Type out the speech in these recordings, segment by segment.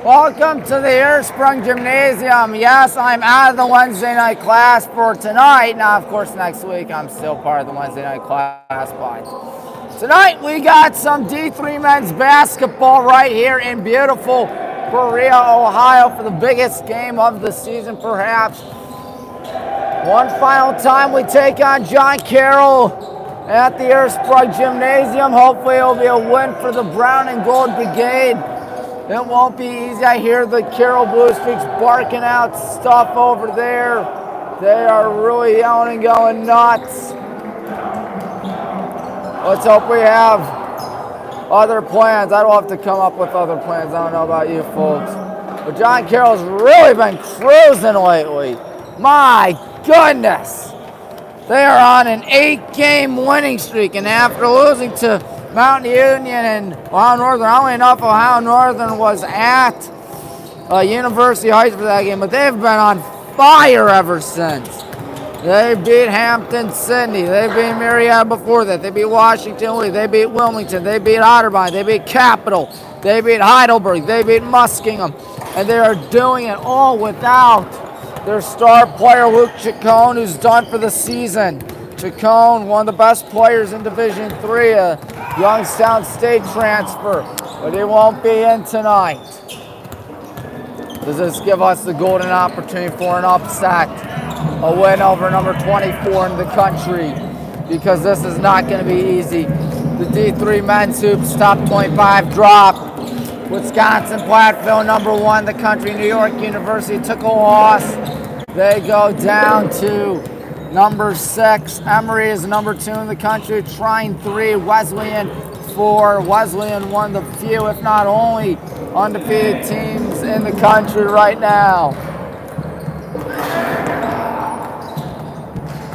Welcome to the Earsprung Gymnasium. Yes, I'm out of the Wednesday night class for tonight. Now, of course, next week I'm still part of the Wednesday night class, but tonight we got some D3 men's basketball right here in beautiful Berea, Ohio for the biggest game of the season, perhaps. One final time we take on John Carroll at the Earsprung Gymnasium. Hopefully it'll be a win for the Brown and Gold Brigade. It won't be easy. I hear the Carroll Blue Streaks barking out stuff over there. They are really yelling and going nuts. Let's hope we have other plans. I don't have to come up with other plans. I don't know about you folks. But John Carroll's really been cruising lately. My goodness. They are on an 8-game winning streak, and after losing to Mount Union and Ohio Northern, I don't even know if Ohio Northern was at University Heights for that game, but they've been on fire ever since. They beat Hampton Sydney. They beat Marietta before that. They beat Washington Lee. They beat Wilmington. They beat Otterbein. They beat Capital. They beat Heidelberg. They beat Muskingum. And they are doing it all without their star player, Luke Chacon, who's done for the season. Chacon, one of the best players in Division III, a Youngstown State transfer, but he won't be in tonight. Does this give us the golden opportunity for an upset? A win over number 24 in the country, because this is not going to be easy. The D3 men's hoops top 25 drop. Wisconsin Platteville, number 1 in the country. New York University took a loss. They go down to number 6. Emory is number 2 in the country. Trine 3. Wesleyan 4. Wesleyan one of the few, if not only, undefeated teams in the country right now.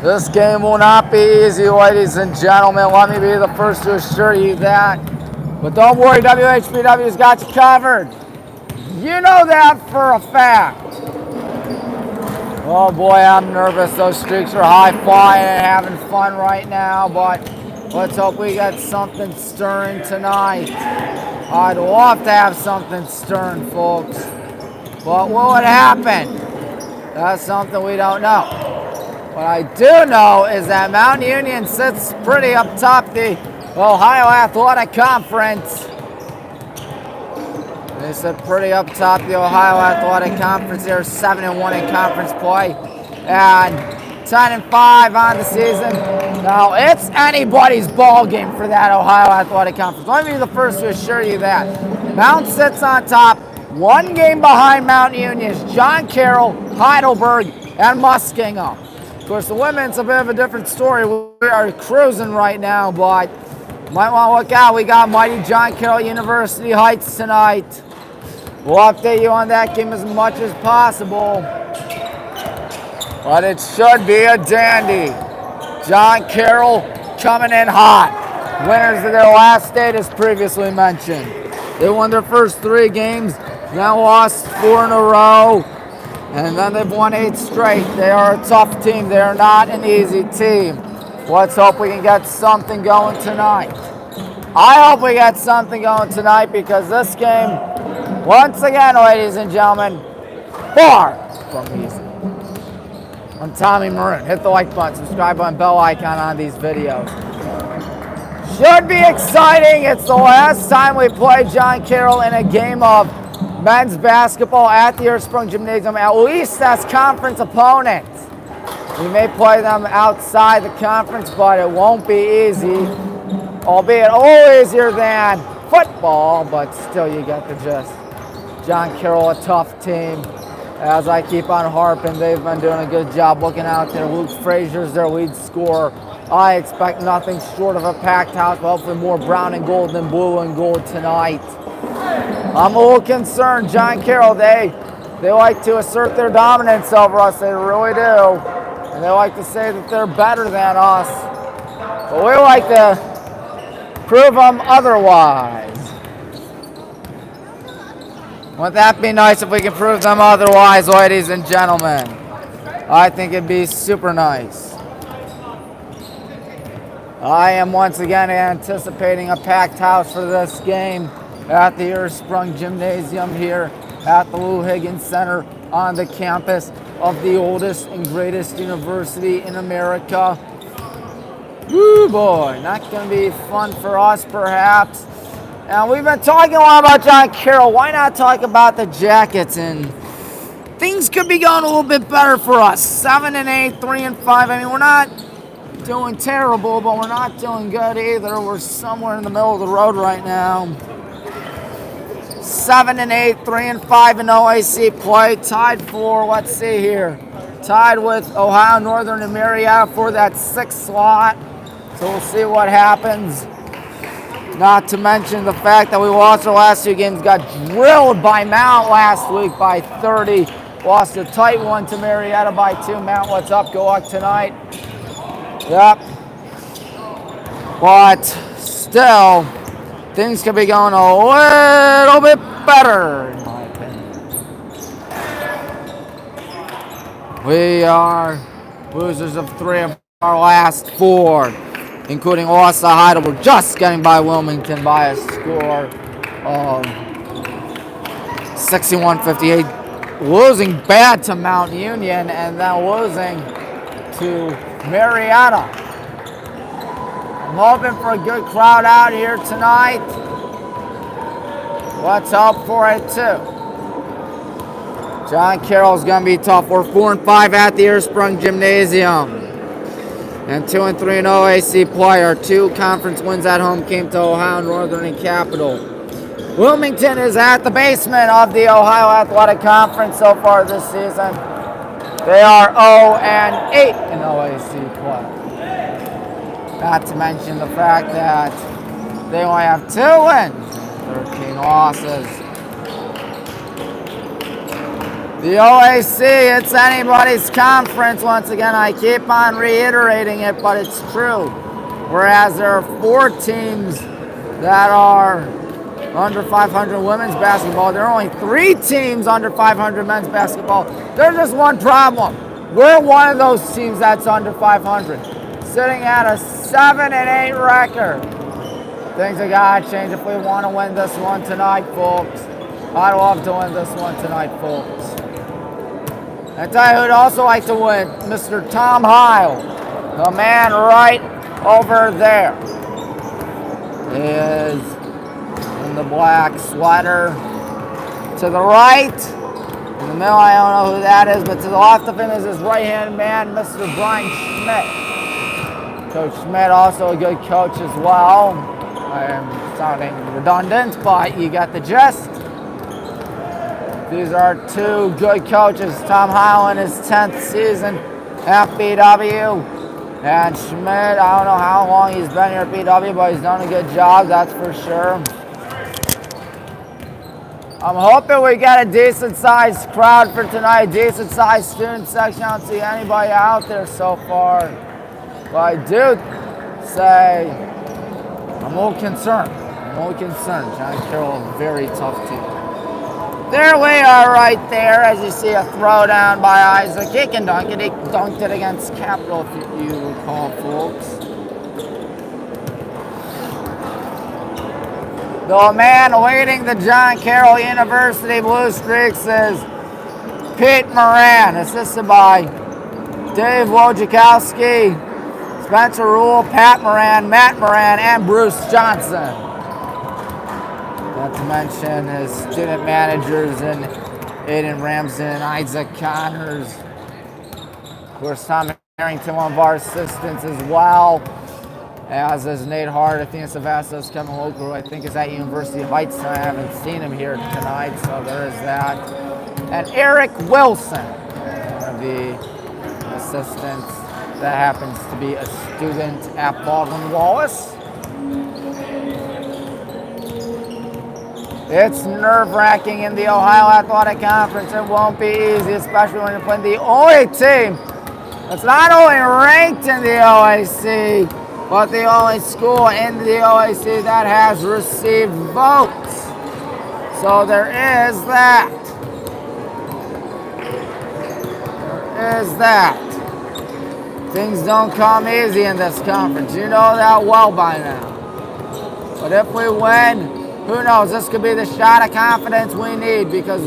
This game will not be easy, ladies and gentlemen. Let me be the first to assure you that. But don't worry, WHBW's got you covered. You know that for a fact. Oh boy, I'm nervous. Those streaks are high flying and having fun right now, but let's hope we got something stirring tonight. I'd love to have something stirring, folks. But will it happen? That's something we don't know. What I do know is that Mount Union sits pretty up top the Ohio Athletic Conference. They sit pretty up top the Ohio Athletic Conference. They're 7-1 in conference play and 10-5 on the season. Now it's anybody's ball game for that Ohio Athletic Conference. Let me be the first to assure you that. Mount sits on top, 1 game behind Mount Union is John Carroll, Heidelberg, and Muskingum. Of course, the women's a bit of a different story. We are cruising right now, but might want to look out. We got mighty John Carroll, University Heights tonight. We'll update you on that game as much as possible. But it should be a dandy. John Carroll coming in hot. Winners of their last 8 as previously mentioned. They won their first 3 games, now lost 4 in a row. And then they've won 8 straight. They are a tough team. They are not an easy team. Let's hope we can get something going tonight. I hope we get something going tonight, because this game, once again, ladies and gentlemen, far from easy. I'm Tommy Maroon. Hit the like button, subscribe button, bell icon on these videos. Should be exciting. It's the last time we play John Carroll in a game of men's basketball at the Earsprung Gymnasium, at least as conference opponents. We may play them outside the conference, but it won't be easy, albeit a little easier than football, but still you get the gist. John Carroll, a tough team. As I keep on harping, they've been doing a good job looking out there. Luke Frazier's their lead scorer. I expect nothing short of a packed house, but hopefully more brown and gold than blue and gold tonight. I'm a little concerned. John Carroll, they like to assert their dominance over us. They really do. And they like to say that they're better than us. But we like to prove them otherwise. Wouldn't that be nice if we could prove them otherwise, ladies and gentlemen? I think it'd be super nice. I am once again anticipating a packed house for this game at the Earsprung Gymnasium here at the Lou Higgins Center on the campus of the oldest and greatest university in America. Woo boy, not going to be fun for us perhaps. And we've been talking a lot about John Carroll. Why not talk about the Jackets? And things could be going a little bit better for us. 7-8, 3-5. I mean, we're not doing terrible, but we're not doing good either. We're somewhere in the middle of the road right now. 7-8, 3-5 in OAC play. Tied for, let's see here, tied with Ohio Northern and Marietta for that 6th slot. So we'll see what happens. Not to mention the fact that we lost our last 2 games, got drilled by Mount last week by 30. Lost a tight one to Marietta by 2. Mount, what's up? Good luck tonight. Yep. But still, things could be going a little bit better, in my opinion. We are losers of 3 of our last 4, including loss to Heidelberg, just getting by Wilmington by a score of 61-58. Losing bad to Mount Union and then losing to Marietta. I'm hoping for a good crowd out here tonight. Let's hope for it too. John Carroll's going to be tough. We're 4-5 at the Earsprung Gymnasium. And 2-3 in OAC play. Our 2 conference wins at home came to Ohio Northern and Capital. Wilmington is at the basement of the Ohio Athletic Conference so far this season. They are 0-8 in OAC play. Not to mention the fact that they only have 2 wins, 13 losses. The OAC, it's anybody's conference. Once again, I keep on reiterating it, but it's true. Whereas there are 4 teams that are under 500 women's basketball, there are only 3 teams under 500 men's basketball. There's just one problem. We're one of those teams that's under 500, sitting at a 7-8 record. Things have got to change if we want to win this one tonight, folks. I'd love to win this one tonight, folks. I tell you who'd also like to win, Mr. Tom Heil, the man right over there. He is in the black sweater. To the right, in the middle, I don't know who that is, but to the left of him is his right-hand man, Mr. Brian Schmidt. Coach Schmidt, also a good coach as well. I am sounding redundant, but you got the gist. These are 2 good coaches. Tom Heil in his 10th season at BW. And Schmidt, I don't know how long he's been here at BW, but he's done a good job, that's for sure. I'm hoping we get a decent-sized crowd for tonight, decent-sized student section. I don't see anybody out there so far. But I do say I'm a little concerned. John Carroll, a very tough team. There we are right there, as you see a throwdown by Isaac. He can dunk it. He dunked it against Capital, if you recall, folks. The man leading the John Carroll University Blue Streaks is Pete Moran, assisted by Dave Wojciechowski, Spencer Rule, Pat Moran, Matt Moran, and Bruce Johnson. Not to mention his student managers and Aiden Ramsden and Isaac Connors. Of course, Tom Harrington, one of our assistants as well. As is Nate Hart, Athena Savastos, Kevin Local, who I think is at University of Heights. I haven't seen him here tonight, so there is that. And Eric Wilson, one of the assistants that happens to be a student at Baldwin Wallace. It's nerve-wracking in the Ohio Athletic Conference. It won't be easy, especially when you're playing the only team that's not only ranked in the OAC, but the only school in the OAC that has received votes. So there is that. Things don't come easy in this conference. You know that well by now. But if we win, who knows? This could be the shot of confidence we need, because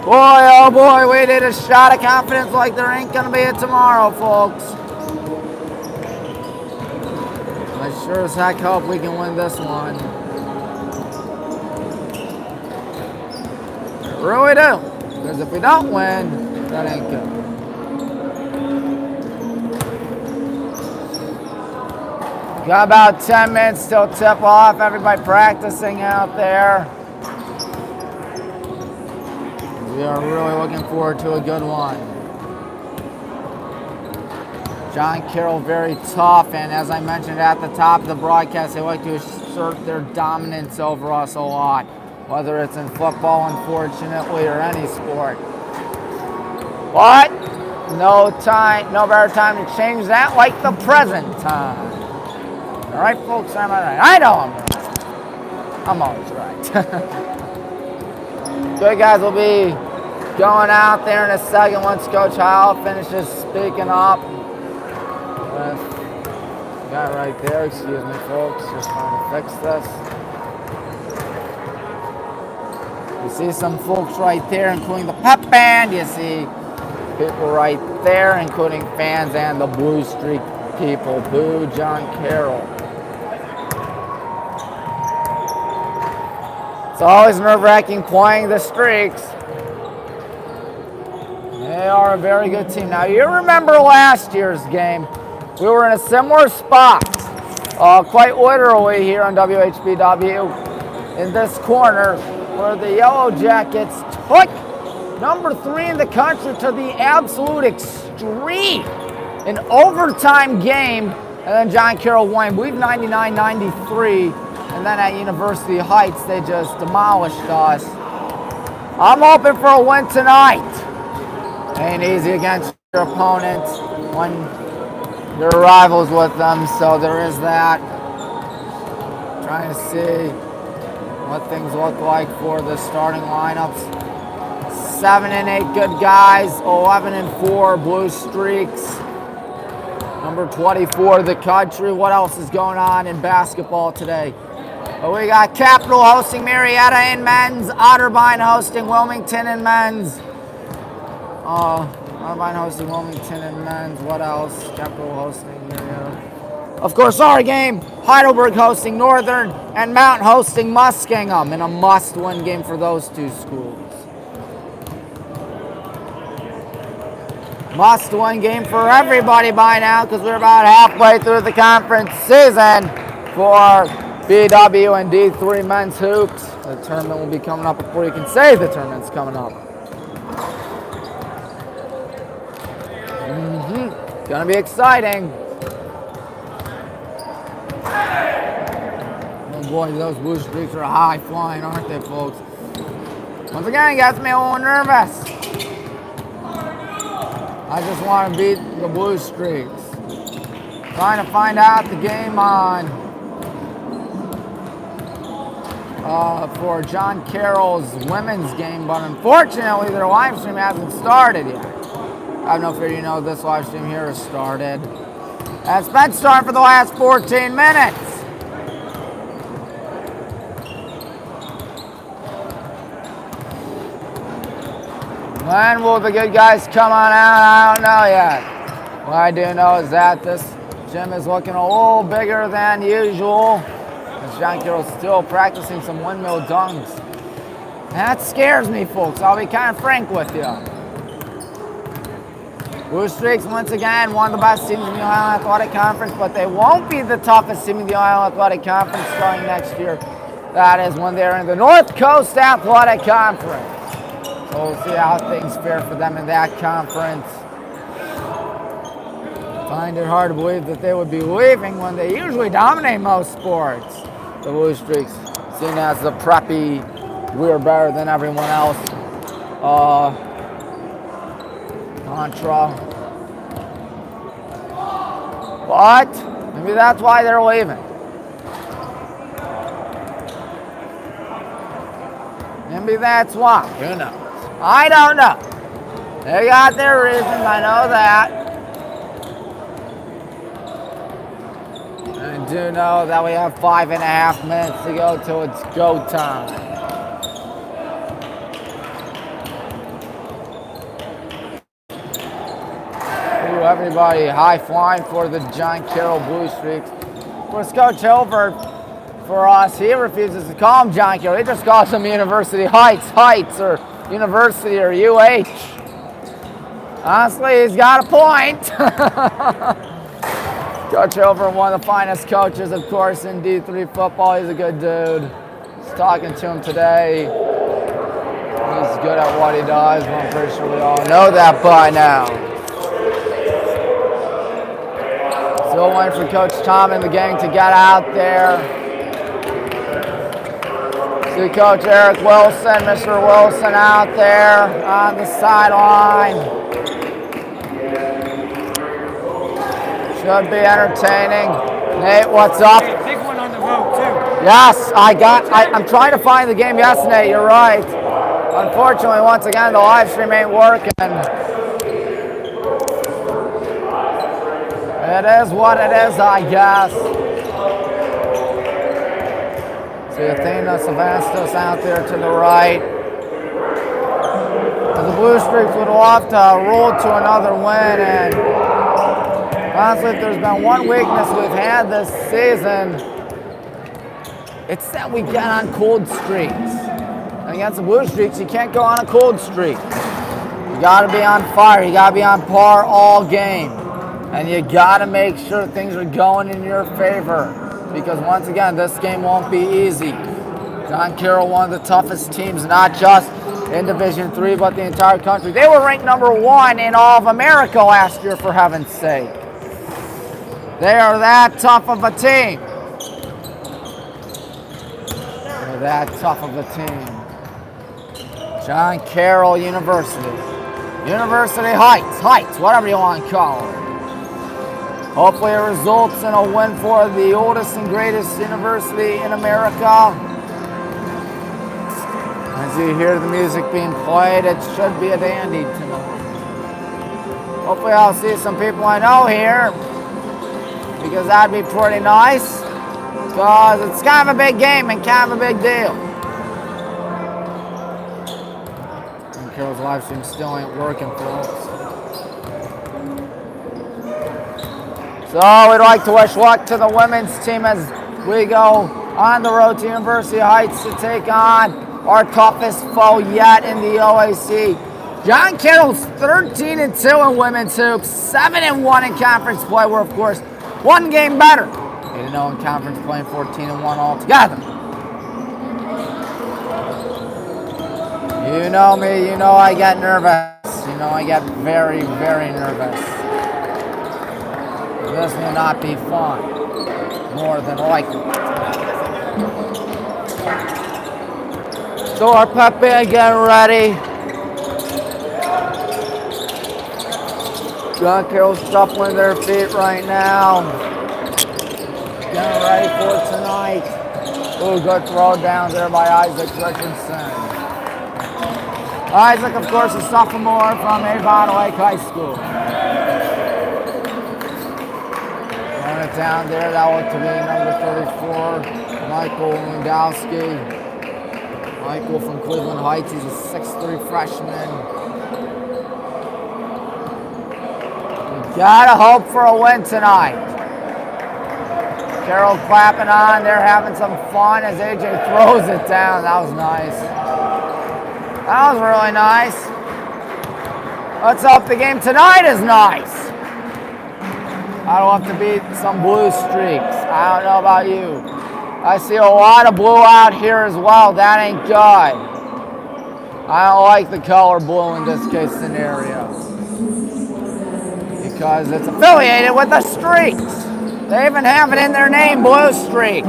Boy, oh boy, we need a shot of confidence like there ain't gonna be a tomorrow, folks. I sure as heck hope we can win this one. I really do. Because if we don't win, that ain't good. Got about 10 minutes till tip off. Everybody practicing out there. We are really looking forward to a good one. John Carroll very tough, and as I mentioned at the top of the broadcast, they like to assert their dominance over us a lot, whether it's in football, unfortunately, or any sport. But no better time to change that like the present time. All right, folks, I'm all right. I know I'm right. I'm always right. Good guys will be going out there in a second once Coach Howell finishes speaking up. Guy right there, excuse me, folks, just trying to fix this. You see some folks right there, including the pep band. You see people right there, including fans and the Blue Streak people. Boo John Carroll. It's always nerve-wracking playing the Streaks. They are a very good team. Now, you remember last year's game. We were in a similar spot, quite literally here on WHBW, in this corner, where the Yellow Jackets took number 3 in the country to the absolute extreme. An overtime game, and then John Carroll won, I believe 99-93, and then at University Heights, they just demolished us. I'm hoping for a win tonight. Ain't easy against your opponents when you're rivals with them, so there is that. Trying to see what things look like for the starting lineups. 7 and 8 good guys, 11 and 4 Blue Streaks. Number 24 the country. What else is going on in basketball today? Well, we got Capital hosting Marietta in men's, Otterbein hosting Wilmington in men's. Otterbein hosting Wilmington in men's. What else? Capital hosting Marietta. Of course, our game, Heidelberg hosting Northern and Mount hosting Muskingum in a must-win game for those two schools. Must-win game for everybody by now because we're about halfway through the conference season for BW and D3 men's hoops. The tournament will be coming up before you can say the tournament's coming up. Gonna be exciting. Oh boy, those Blue Streaks are high flying, aren't they, folks? Once again, it gets me a little nervous. I just want to beat the Blue Streaks. Trying to find out the game on for John Carroll's women's game, but unfortunately their live stream hasn't started yet. I have no fear you know this live stream here has started. And it's been starting for the last 14 minutes. When will the good guys come on out? I don't know yet. What I do know is that this gym is looking a little bigger than usual. As John Carroll's still practicing some windmill dunks. And that scares me, folks. I'll be kind of frank with you. Blue Streaks, once again, one of the best teams in the Ohio Athletic Conference, but they won't be the toughest team in the Ohio Athletic Conference starting next year. That is when they're in the North Coast Athletic Conference. So we'll see how things fare for them in that conference. Find it hard to believe that they would be leaving when they usually dominate most sports. The Blue Streaks, seen as the preppy, we're better than everyone else. Mantra. But maybe that's why they're leaving. Maybe that's why. Who knows? I don't know. They got their reasons, I know that. I do know that we have 5.5 minutes to go till it's go time. Everybody high flying for the John Carroll Blue Streaks. Of course, Coach Hilbert, for us, he refuses to call him John Carroll. He just calls him University Heights, or University, or UH. Honestly, he's got a point. Coach Hilbert, one of the finest coaches, of course, in D3 football. He's a good dude. Just talking to him today. He's good at what he does, but I'm pretty sure we all know that by now. Still waiting for Coach Tom and the gang to get out there. See Coach Eric Wilson, Mr. Wilson out there on the sideline. Should be entertaining. Nate, what's up? Big one on the road, too. Yes, I'm trying to find the game. Yes, Nate, you're right. Unfortunately, once again, the live stream ain't working. It is what it is, I guess. See Athena Savastos out there to the right. The Blue Streaks would love to roll to another win, and honestly, if there's been one weakness we've had this season, it's that we get on cold streaks. And against the Blue Streaks, you can't go on a cold streak. You gotta be on fire, you gotta be on par all game. And you gotta make sure things are going in your favor. Because once again, this game won't be easy. John Carroll, one of the toughest teams, not just in Division III, but the entire country. They were ranked #1 in all of America last year, for heaven's sake. They are that tough of a team. They're that tough of a team. John Carroll University. University Heights, whatever you want to call it. Hopefully it results in a win for the oldest and greatest university in America. As you hear the music being played, it should be a dandy tonight. Hopefully I'll see some people I know here, because that'd be pretty nice, because it's kind of a big game and kind of a big deal. And Carroll's live stream still ain't working for us. So we'd like to wish luck to the women's team as we go on the road to University Heights to take on our toughest foe yet in the OAC. John Carroll's 13-2 in women's hoops, 7-1 in conference play. We're, of course, one game better. 8-0 in conference play and 14-1 altogether. You know me, you know I get nervous. You know I get very, very nervous. This will not be fun, more than likely. So our Pepe getting ready. John Carroll's shuffling their feet right now. Getting ready for tonight. Ooh, good throw down there by Isaac Richardson. Isaac, of course, a sophomore from Avon Lake High School. Running it down there, that looked to be number 34, Michael Lewandowski. Michael from Cleveland Heights, he's a 6'3" freshman. Gotta hope for a win tonight. Carroll clapping on, they're having some fun as AJ throws it down. That was nice. That was really nice. Let's hope the game tonight is nice. I'd love to beat some blue streaks. I don't know about you. I see a lot of blue out here as well. That ain't good. I don't like the color blue in this case scenario, because it's affiliated with the Streaks. They even have it in their name, Blue Streaks.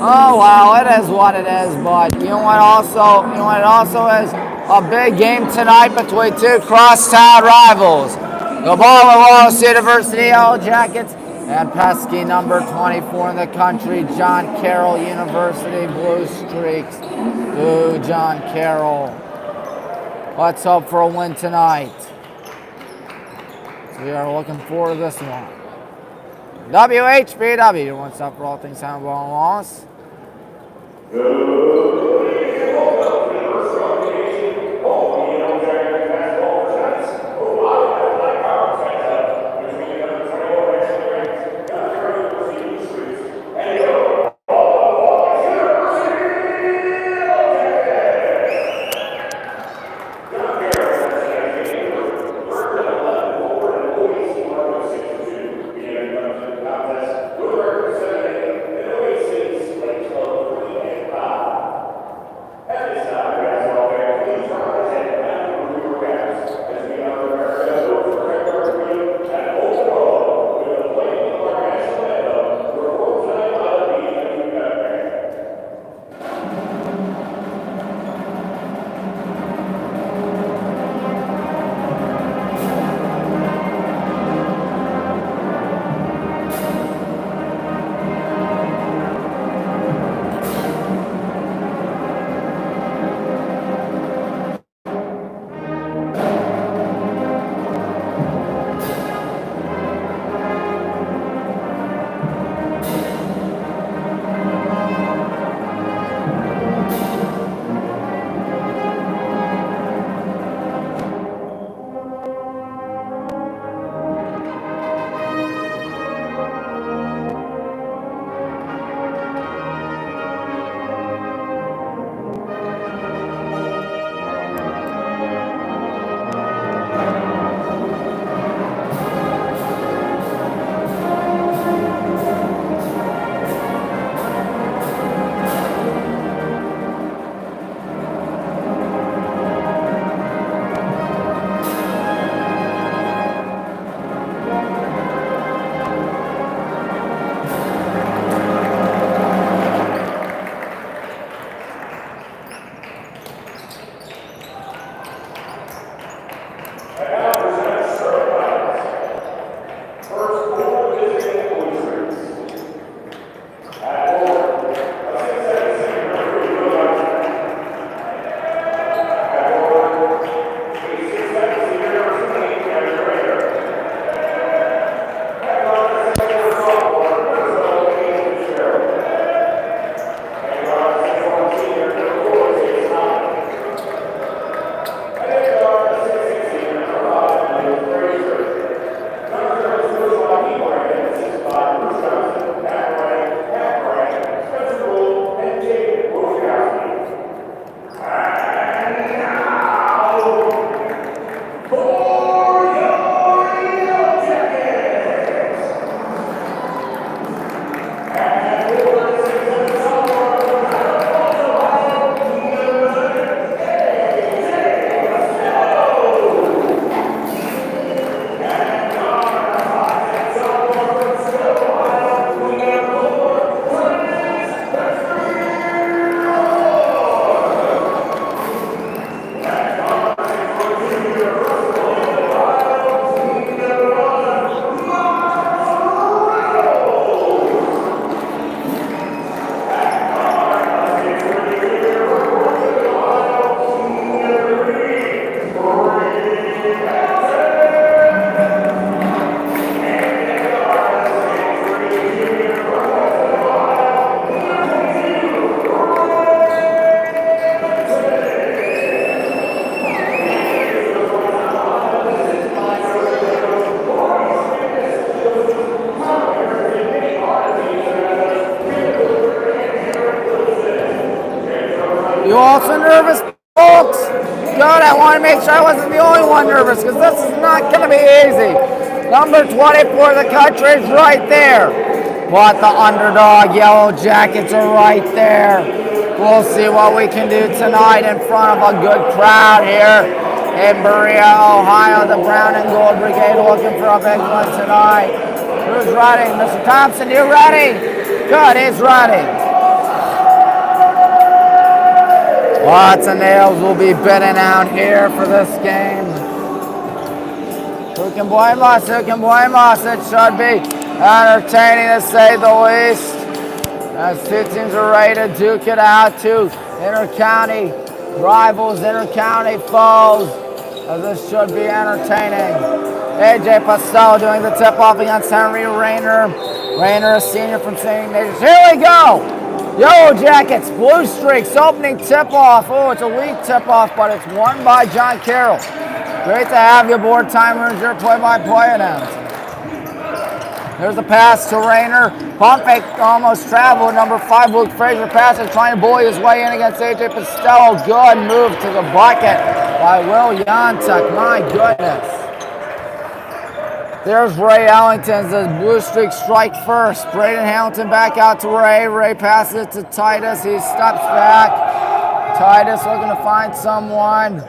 Oh well, it is what it is. But you know what? It also is a big game tonight between two crosstown rivals: the Baldwin Wallace University Yellow Jackets and pesky number 24 in the country, John Carroll University Blue Streaks. Ooh, John Carroll. Let's hope for a win tonight. We are looking forward to this one. WHBW, one stop for all things Hannibal and Wallace. You also nervous, folks? Good, I want to make sure I wasn't the only one nervous because this is not going to be easy. Number 24, the country is right there. But the underdog Yellow Jackets are right there. We'll see what we can do tonight in front of a good crowd here in Berea, Ohio. The Brown and Gold Brigade looking for a big one tonight. Who's ready? Mr. Thompson, you ready? Good, he's ready. Lots of nails will be bitten out here for this game. Who can blame us? Who can blame us? It should be entertaining to say the least. As two teams are ready to duke it out, two inter-county rivals, inter-county foes. As this should be entertaining. AJ Pastel doing the tip-off against Henry Rayner. Rayner, a senior from St. Ignatius. Here we go! Yellow Jackets, Blue Streaks, opening tip-off. Oh, it's a weak tip-off, but it's won by John Carroll. Great to have you aboard, Time Runs, your play-by-play announcer. There's a pass to Rayner. Pump fake almost traveled. Number 5, Luke Frazier passes, trying to bully his way in against AJ Pastello. Good move to the bucket by Will Jantek. My goodness. There's Ray Ellington. The Blue Streak strike first. Braden Hamilton back out to Ray. Ray passes it to Titus. He steps back. Titus looking to find someone.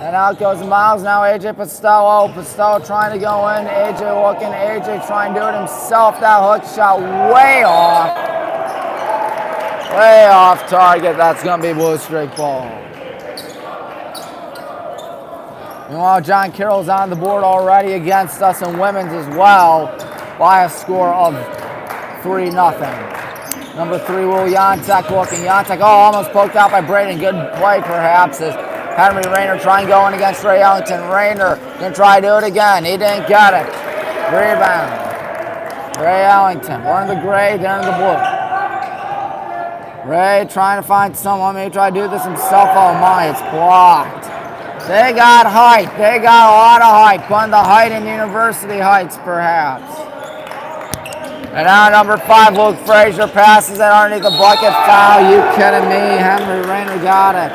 And out goes Miles. Now AJ Pastello. Pastello trying to go in. AJ looking. AJ trying to do it himself. That hook shot way off. Way off target. That's going to be Blue Streak ball. Meanwhile, John Carroll's on the board already against us in women's as well by a score of 3-0. Number 3, Will Jantek looking. Jantek, almost poked out by Braden. Good play, perhaps, as Henry Rayner trying going against Ray Ellington. Rayner going to try to do it again. He didn't get it. Rebound. Ray Ellington. We're in the gray, they're in the blue. Ray trying to find someone. Maybe try to do this himself. Oh my, it's blocked. They got height. They got a lot of height. Putting the height in University Heights, perhaps. And now number 5, Luke Frazier passes it underneath the bucket. Foul. You kidding me? Henry Rayner got it.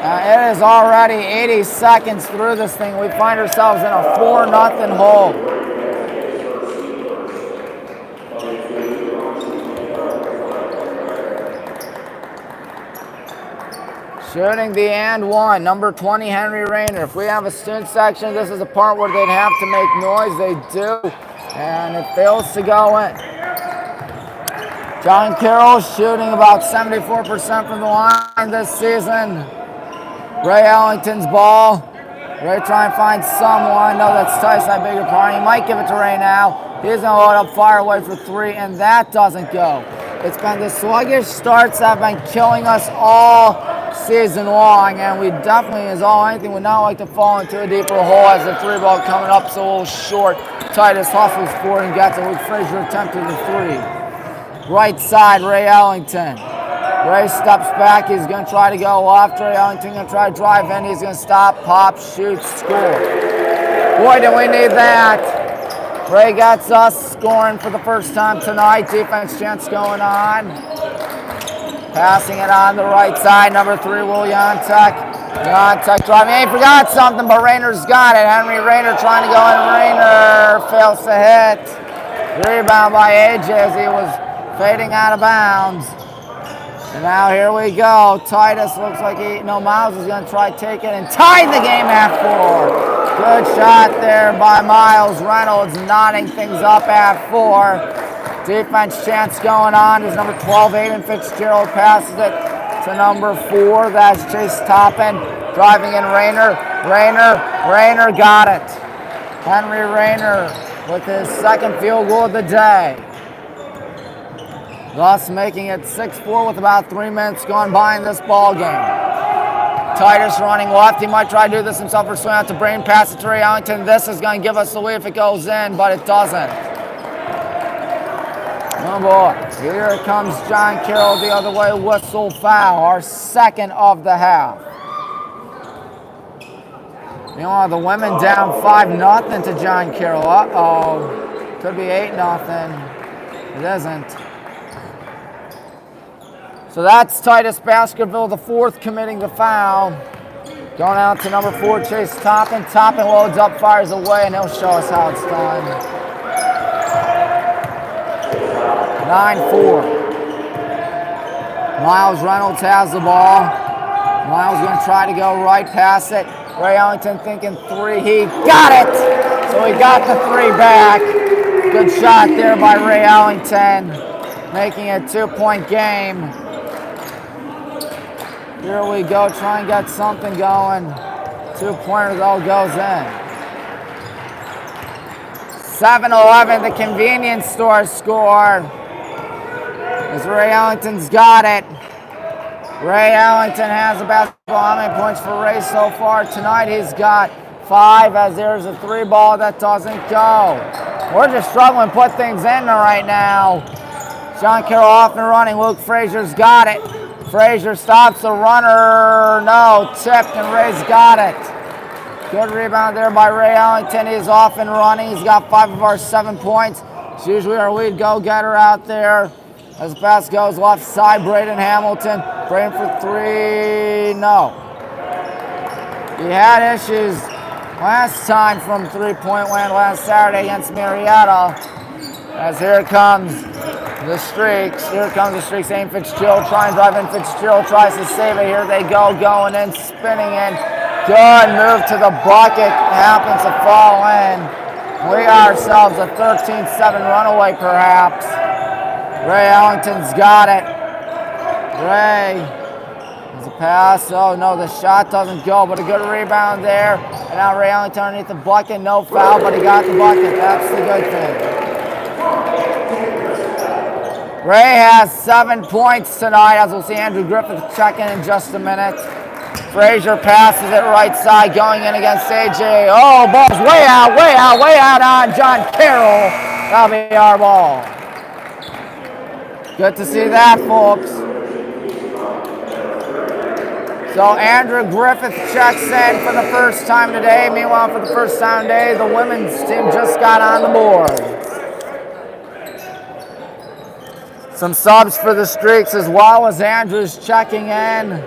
It is already 80 seconds through this thing. We find ourselves in a 4-0 hole. Shooting the and one, number 20, Henry Rayner. If we have a student section, this is the part where they'd have to make noise. They do, and it fails to go in. John Carroll shooting about 74% from the line this season. Ray Ellington's ball. Ray trying to find someone. No, that's Tice, I beg your pardon. He might give it to Ray now. He's going to load up, fire away for 3, and that doesn't go. It's been the sluggish starts that have been killing us all season long, and we definitely, as all anything, would not like to fall into a deeper hole as the 3 ball coming up so a little short. Titus hustles for it and gets it. Luke Frazier attempted the 3. Right side, Ray Ellington. Ray steps back. He's going to try to go left. Ray Ellington going to try to drive in. He's going to stop, pop, shoot, score. Boy, do we need that. Ray gets us scoring for the first time tonight. Defense chance going on. Passing it on the right side. Number 3, Will Jantek. Jantek driving. He forgot something, but Rayner's got it. Henry Rayner trying to go in. Rayner fails to hit. Rebound by AJ as he was fading out of bounds. And now here we go. Titus looks like Miles is going to try to take it and tie the game at 4. Good shot there by Miles. Reynolds knotting things up at 4. Defense chance going on as number 12, Aiden Fitzgerald passes it to number 4. That's Chase Toppin driving in Rayner. Rayner got it. Henry Rayner with his second field goal of the day. Thus making it 6-4 with about 3 minutes gone by in this ball game. Titus running left. He might try to do this himself or swing out to Brain, pass it to Ray Ellington. This is going to give us the lead if it goes in, but it doesn't. Oh boy, here comes John Carroll the other way, whistle foul, our second of the half. Meanwhile, the women down 5-0 to John Carroll. Uh-oh, could be 8-0. It isn't. So that's Titus Baskerville, the fourth, committing the foul. Going out to number 4, Chase Toppin. Toppin loads up, fires away, and he'll show us how it's done. 9-4. Miles Reynolds has the ball. Miles going to try to go right past it. Ray Ellington thinking 3. He got it! So he got the 3 back. Good shot there by Ray Ellington, making it a 2-point game. Here we go, try and get something going. 2-pointer though goes in. 7-11, the convenience store score. As Ray Ellington's got it. Ray Ellington has the basketball. How many points for Ray so far tonight? He's got 5, as there's a 3 ball that doesn't go. We're just struggling to put things in there right now. John Carroll off and running. Luke Frazier's got it. Frazier stops the runner. No, tipped, and Ray's got it. Good rebound there by Ray Ellington. He's off and running. He's got 5 of our 7 points. It's usually our lead go-getter out there. As the pass goes left side, Braden Hamilton. Braden for 3, no. He had issues last time from 3-point land last Saturday against Marietta. As here comes the Streaks. Here comes the Streaks. Aim Fitzgerald. Try and drive in. Fitzgerald tries to save it. Here they go. Going in. Spinning in. Good move to the bucket. Happens to fall in. We got ourselves a 13-7 runaway perhaps. Ray Ellington's got it. Ray. There's a pass. Oh no, the shot doesn't go, but a good rebound there. And now Ray Ellington underneath the bucket. No foul, but he got the bucket. That's the good thing. Ray has 7 points tonight, as we'll see Andrew Griffith check in just a minute. Frazier passes it right side, going in against AJ. Oh, ball's way out on John Carroll. That'll be our ball. Good to see that, folks. So Andrew Griffith checks in for the first time today. Meanwhile, for the first time today, the women's team just got on the board. Some subs for the Streaks as well as Andrews checking in.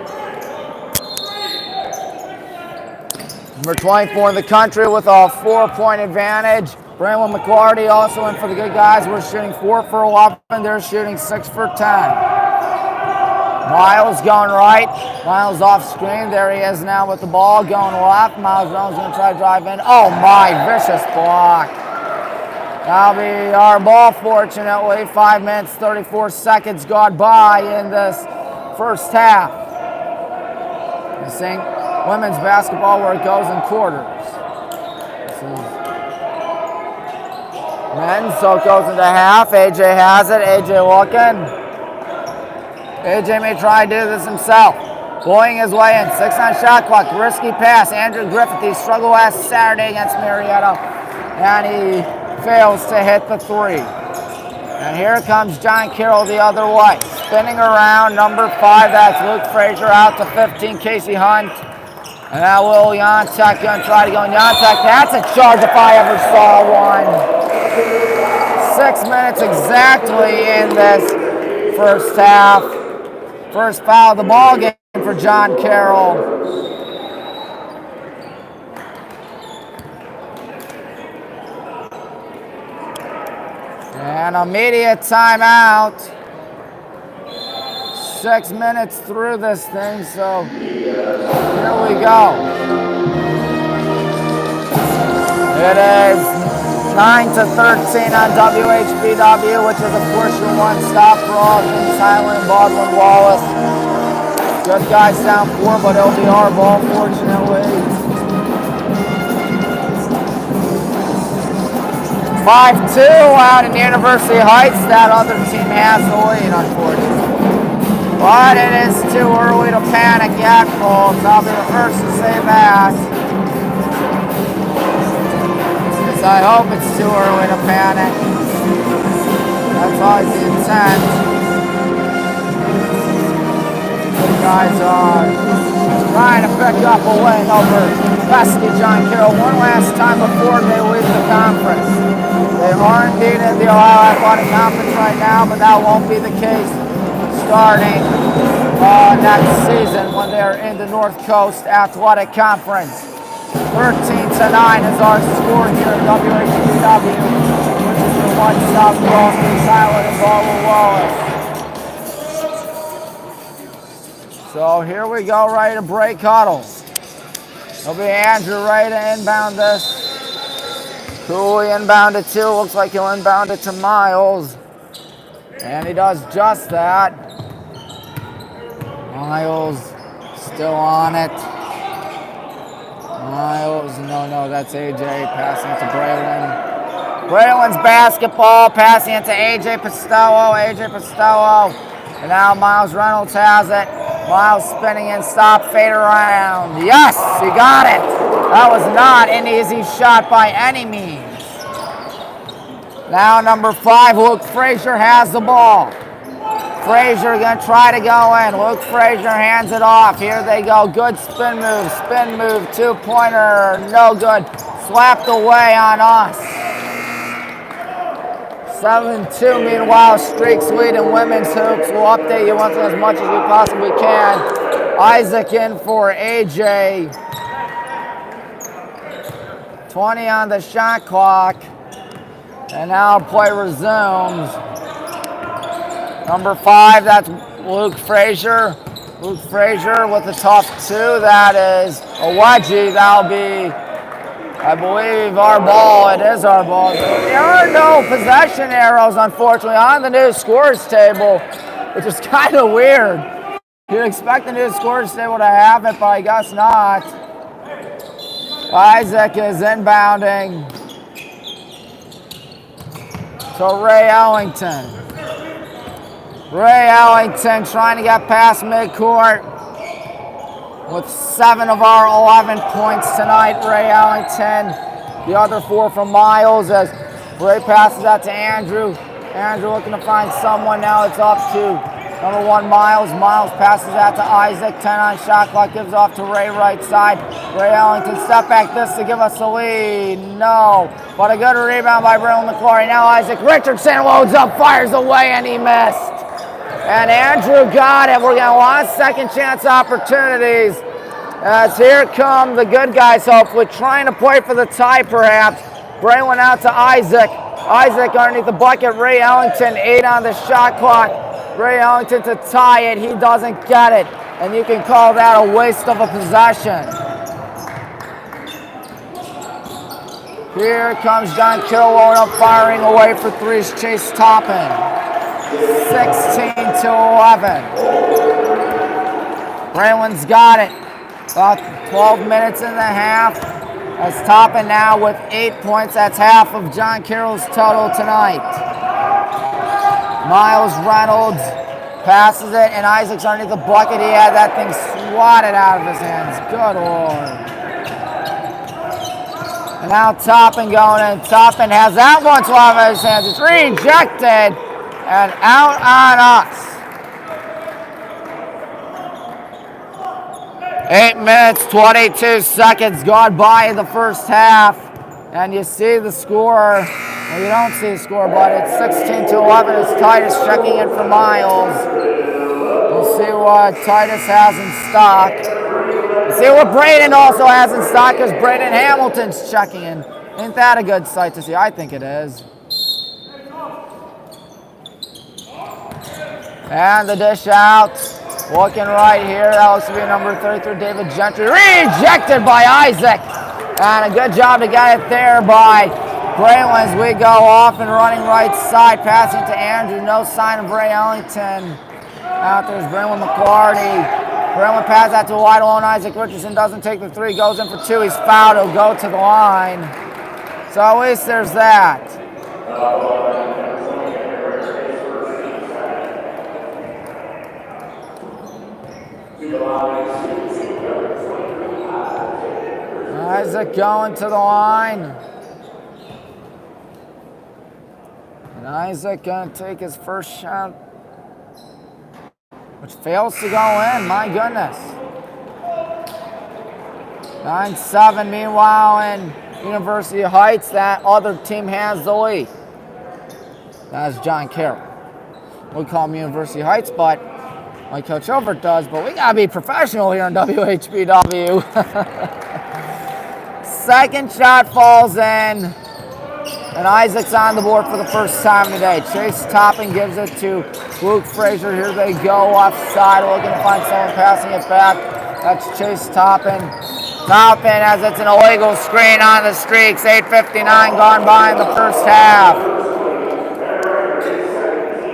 Number 24 in the country with a 4-point advantage. Brandon McClarty also in for the good guys. We're shooting 4 for 11. They're shooting 6 for 10. Miles going right. Miles off screen. There he is now with the ball going left. Miles Jones going to try to drive in. Oh my, vicious block. That'll be our ball, fortunately. 5 minutes, 34 seconds gone by in this first half. You're seeing women's basketball where it goes in quarters. This is men's, so it goes into half. AJ has it. AJ looking. AJ may try to do this himself. Blowing his way in. 6 on shot clock. Risky pass. Andrew Griffith, he struggled last Saturday against Marietta. And he fails to hit the 3. And here comes John Carroll the other way. Spinning around, number 5, that's Luke Frazier, out to 15, Casey Hunt. And now Will Jantek going to try to go. Jantek, that's a charge if I ever saw one. 6 minutes exactly in this first half. First foul of the ball game for John Carroll. And immediate timeout. 6 minutes through this thing, so here we go. It is 9-13 on WHBW, which is of course your one-stop for all things Highland, Baldwin, Wallace. Good guys down 4, but it'll be our ball, fortunately. 5-2 out in University Heights. That other team has the lead, unfortunately. But it is too early to panic yet, folks. I'll be the first to say that. Because I hope it's too early to panic. That's always the intent. The guys are trying to pick up a win over pesky John Carroll one last time before they leave the conference. They are indeed in the Ohio Athletic Conference right now, but that won't be the case starting next season when they're in the North Coast Athletic Conference. 13-9 is our score here at WHBW, which is the 1 South Boston Silent and Baldwin Wallace. So here we go, ready to break huddle. It'll be Andrew ready to inbound this. Cooley inbound it too. Looks like he'll inbound it to Miles. And he does just that. Miles still on it. Miles, no, that's AJ passing it to Braylon. Braylon's basketball, passing it to AJ Pistello. And now Miles Reynolds has it. Miles spinning in, stop, fade around. Yes, he got it. That was not an easy shot by any means. Now number 5, Luke Frazier has the ball. Frazier gonna try to go in. Luke Frazier hands it off. Here they go. Good spin move, two-pointer, no good. Slapped away on us. 7-2, meanwhile, Streaks lead in women's hoops. We'll update you once as much as we possibly can. Isaac in for AJ. 20 on the shot clock. And now play resumes. Number 5, that's Luke Frazier. Luke Frazier with a tough 2. That is a wedgie. That'll be, I believe, our ball. It is our ball. There are no possession arrows, unfortunately, on the new scores table, which is kind of weird. You'd expect the new scores table to have it, but I guess not. Isaac is inbounding to Ray Ellington. Ray Ellington trying to get past midcourt with 7 of our 11 points tonight. Ray Ellington, the other 4 from Miles as Ray passes that to Andrew. Andrew looking to find someone now. It's up to number 1, Miles. Miles passes that to Isaac. 10 on shot clock, gives off to Ray right side. Ray Ellington step back this to give us the lead. No, but a good rebound by Braylon McClory. Now Isaac Richardson loads up, fires away, and he missed. And Andrew got it. We're going to want second chance opportunities. As here come the good guys, hopefully, trying to play for the tie perhaps. Braylon out to Isaac. Isaac underneath the bucket. Ray Ellington, 8 on the shot clock. Ray Ellington to tie it. He doesn't get it. And you can call that a waste of a possession. Here comes John Carroll up firing away for 3s. Chase Toppin. 16-11. Braylon's got it. About 12 minutes in the half. As Toppin now with 8 points. That's half of John Carroll's total tonight. Miles Reynolds passes it, and Isaac's underneath the bucket. He had that thing swatted out of his hands. Good Lord. And now Toppin going in. Toppin has that one swatted out of his hands. It's rejected and out on us. 8 minutes, 22 seconds gone by in the first half. And you see the score. Well, you don't see the score, but it's 16-11 as Titus checking in for Miles. We'll see what Titus has in stock. We'll see what Braden also has in stock because Braden Hamilton's checking in. Ain't that a good sight to see? I think it is. And the dish out. Looking right here. That looks to be number 33, David Gentry. Rejected by Isaac. And a good job to get it there by Braylon as we go off and running right side. Passing to Andrew. No sign of Ray Ellington. Out there's Braylon McClarty. Braylon passes that to wide alone. Isaac Richardson doesn't take the 3. Goes in for 2. He's fouled. He'll go to the line. So at least there's that. Isaac going to the line. And Isaac going to take his first shot, which fails to go in. My goodness. 9-7. Meanwhile, in University Heights, that other team has the lead. That's John Carroll. We call him University Heights, but like Coach Overt does, but we gotta be professional here in WHBW. Second shot falls in, and Isaac's on the board for the first time today. Chase Toppin gives it to Luke Frazier. Here they go, offside, looking to find someone passing it back. That's Chase Toppin. Toppin as it's an illegal screen on the streaks. 8:59 gone by in the first half.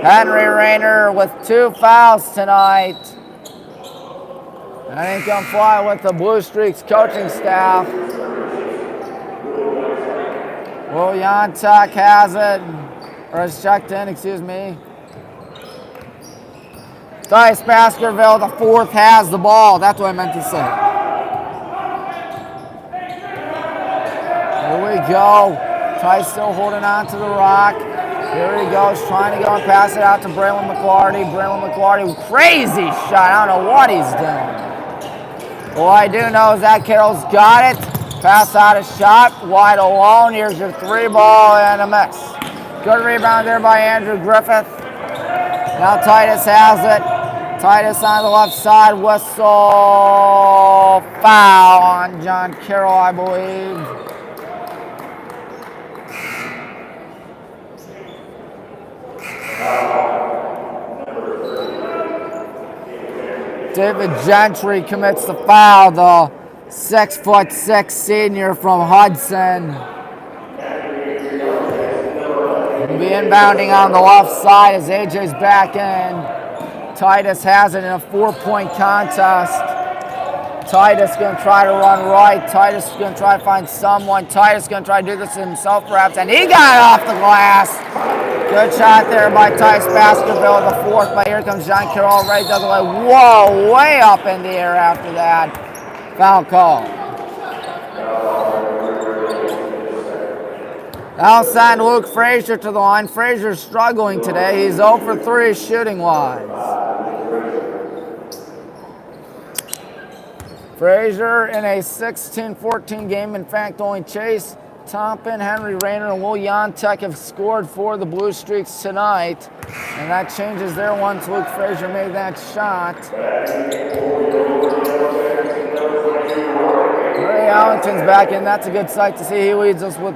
Henry Rayner with 2 fouls tonight. That ain't gonna fly with the Blue Streaks coaching staff. Will Yantek has it, or is checked in, excuse me. Dice Baskerville, the fourth, has the ball. That's what I meant to say. Here we go. Tice still holding on to the rock. Here he goes, trying to go and pass it out to Braylon McClarty. Braylon McClarty, crazy shot. I don't know what he's doing. All I do know is that Carroll's got it. Pass out a shot, wide alone. Here's your 3 ball and a miss. Good rebound there by Andrew Griffith. Now Titus has it. Titus on the left side, whistle, foul on John Carroll, I believe. David Gentry commits the foul, the 6'6" senior from Hudson. He'll be inbounding on the left side as AJ's back in. Titus has it in a 4-point contest. Titus going to try to run right. Titus is going to try to find someone. Titus is going to try to do this himself perhaps, and he got it off the glass. Good shot there by Tice Baskerville, the fourth, but here comes John Carroll right the other way. Whoa, way up in the air after that. Foul call. Now send Luke Frazier to the line. Frazier's struggling today. He's 0 for 3 shooting-wise. Frazier in a 16-14 game. In fact, only Chase Toppin, Henry Rayner, and Will Yantek have scored for the Blue Streaks tonight. And that changes there once Luke Frazier made that shot. Ray Allington's back in. That's a good sight to see. He leads us with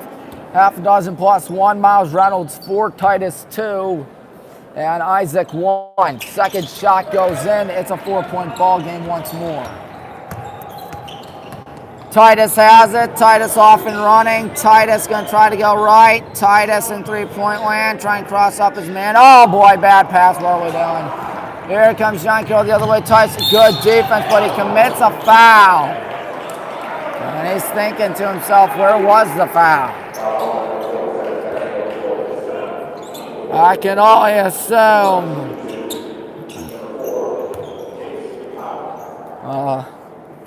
half a dozen plus 1. Miles Reynolds 4, Titus 2, and Isaac 1. Second shot goes in. It's a 4-point ball game once more. Titus has it. Titus off and running. Titus going to try to go right. Titus in 3-point land. Trying to cross up his man. Oh boy, bad pass. What are we doing? Here comes John Carroll the other way. Titus, good defense, but he commits a foul. And he's thinking to himself, where was the foul? I can only assume.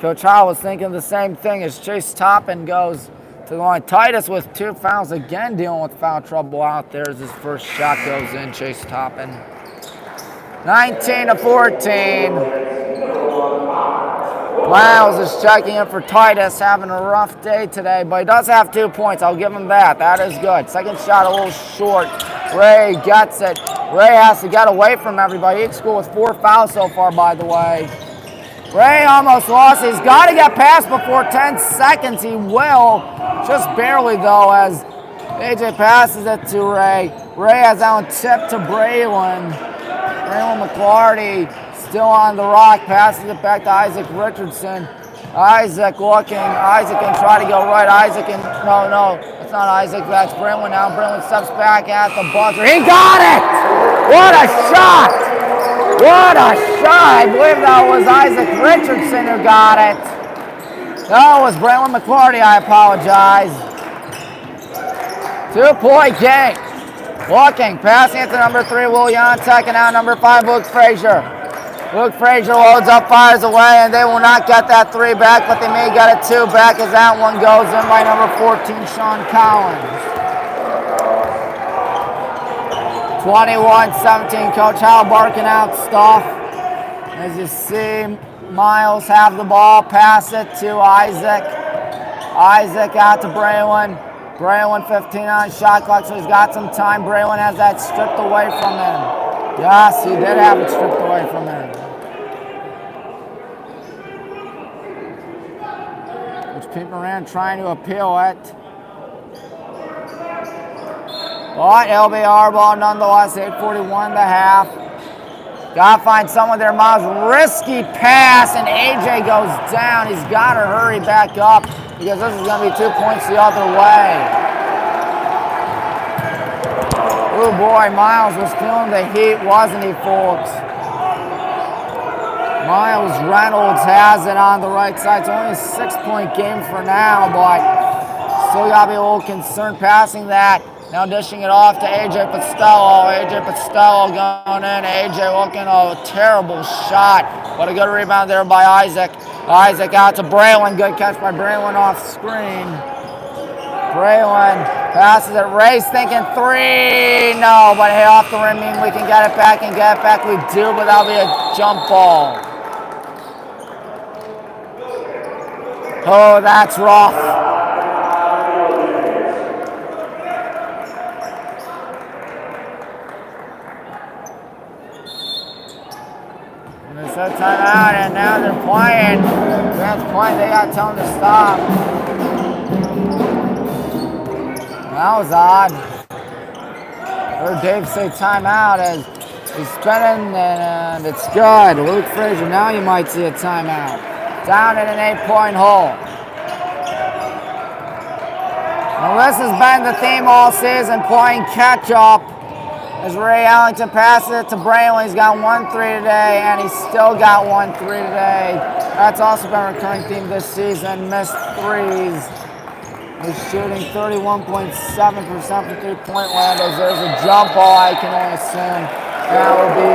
Coach Howell was thinking the same thing as Chase Toppin goes to the line. Titus with 2 fouls, again dealing with foul trouble out there as his first shot goes in. Chase Toppin. 19-14. Miles is checking in for Titus, having a rough day today, but he does have 2 points. I'll give him that. That is good. Second shot a little short. Ray gets it. Ray has to get away from everybody. Each school with 4 fouls so far, by the way. Ray almost lost. He's got to get past before 10 seconds. He will. Just barely, though, as AJ passes it to Ray. Ray has that one tipped to Braylon. Braylon McClarty still on the rock. Passes it back to Isaac Richardson. Isaac looking. Isaac can try to go right. Isaac can. No. It's not Isaac. That's Braylon now. Braylon steps back at the buzzer. He got it! What a shot! What a shot! I believe that was Isaac Richardson who got it. No, it was Braylon McClarty. I apologize. 2-point game. Looking, passing it to number 3, Will Yantek, and now number 5, Luke Frazier. Luke Frazier loads up, fires away, and they will not get that 3 back, but they may get a 2 back as that one goes in by number 14, Sean Collins. 21-17, Coach Howell barking out stuff. As you see, Miles have the ball, pass it to Isaac. Isaac out to Braylon. Braylon 15 on shot clock, so he's got some time. Braylon has that stripped away from him. Yes, he did have it stripped away from him. Coach Pete Moran trying to appeal it. But it'll be our ball nonetheless, 8:41 to half. Gotta find someone there, Miles. Risky pass, and AJ goes down. He's got to hurry back up because this is going to be 2 points the other way. Oh boy, Miles was feeling the heat, wasn't he, folks? Miles Reynolds has it on the right side. It's only a 6-point game for now, but still got to be a little concerned passing that. Now dishing it off to AJ Costello. AJ Costello going in. AJ looking a terrible shot. What a good rebound there by Isaac. Isaac out to Braylon. Good catch by Braylon off screen. Braylon passes it. Ray's thinking 3. No, but hey, off the rim, mean we can get it back and get it back. We do, but that'll be a jump ball. Oh, that's rough. And they set timeout, and now they're playing. That's playing. They got to tell them to stop. That was odd. I heard Dave say timeout as he's spinning, and it's good. Luke Frazier, now you might see a timeout. Down in an 8-point hole. Now this has been the theme all season, playing catch-up. As Ray Ellington passes it to Braylon, he's got 1-3 today, and he's still got 1-3 today. That's also been a recurring theme this season, missed threes. He's shooting 31.7% from three-point land. As there's a jump ball, I can only assume. That will be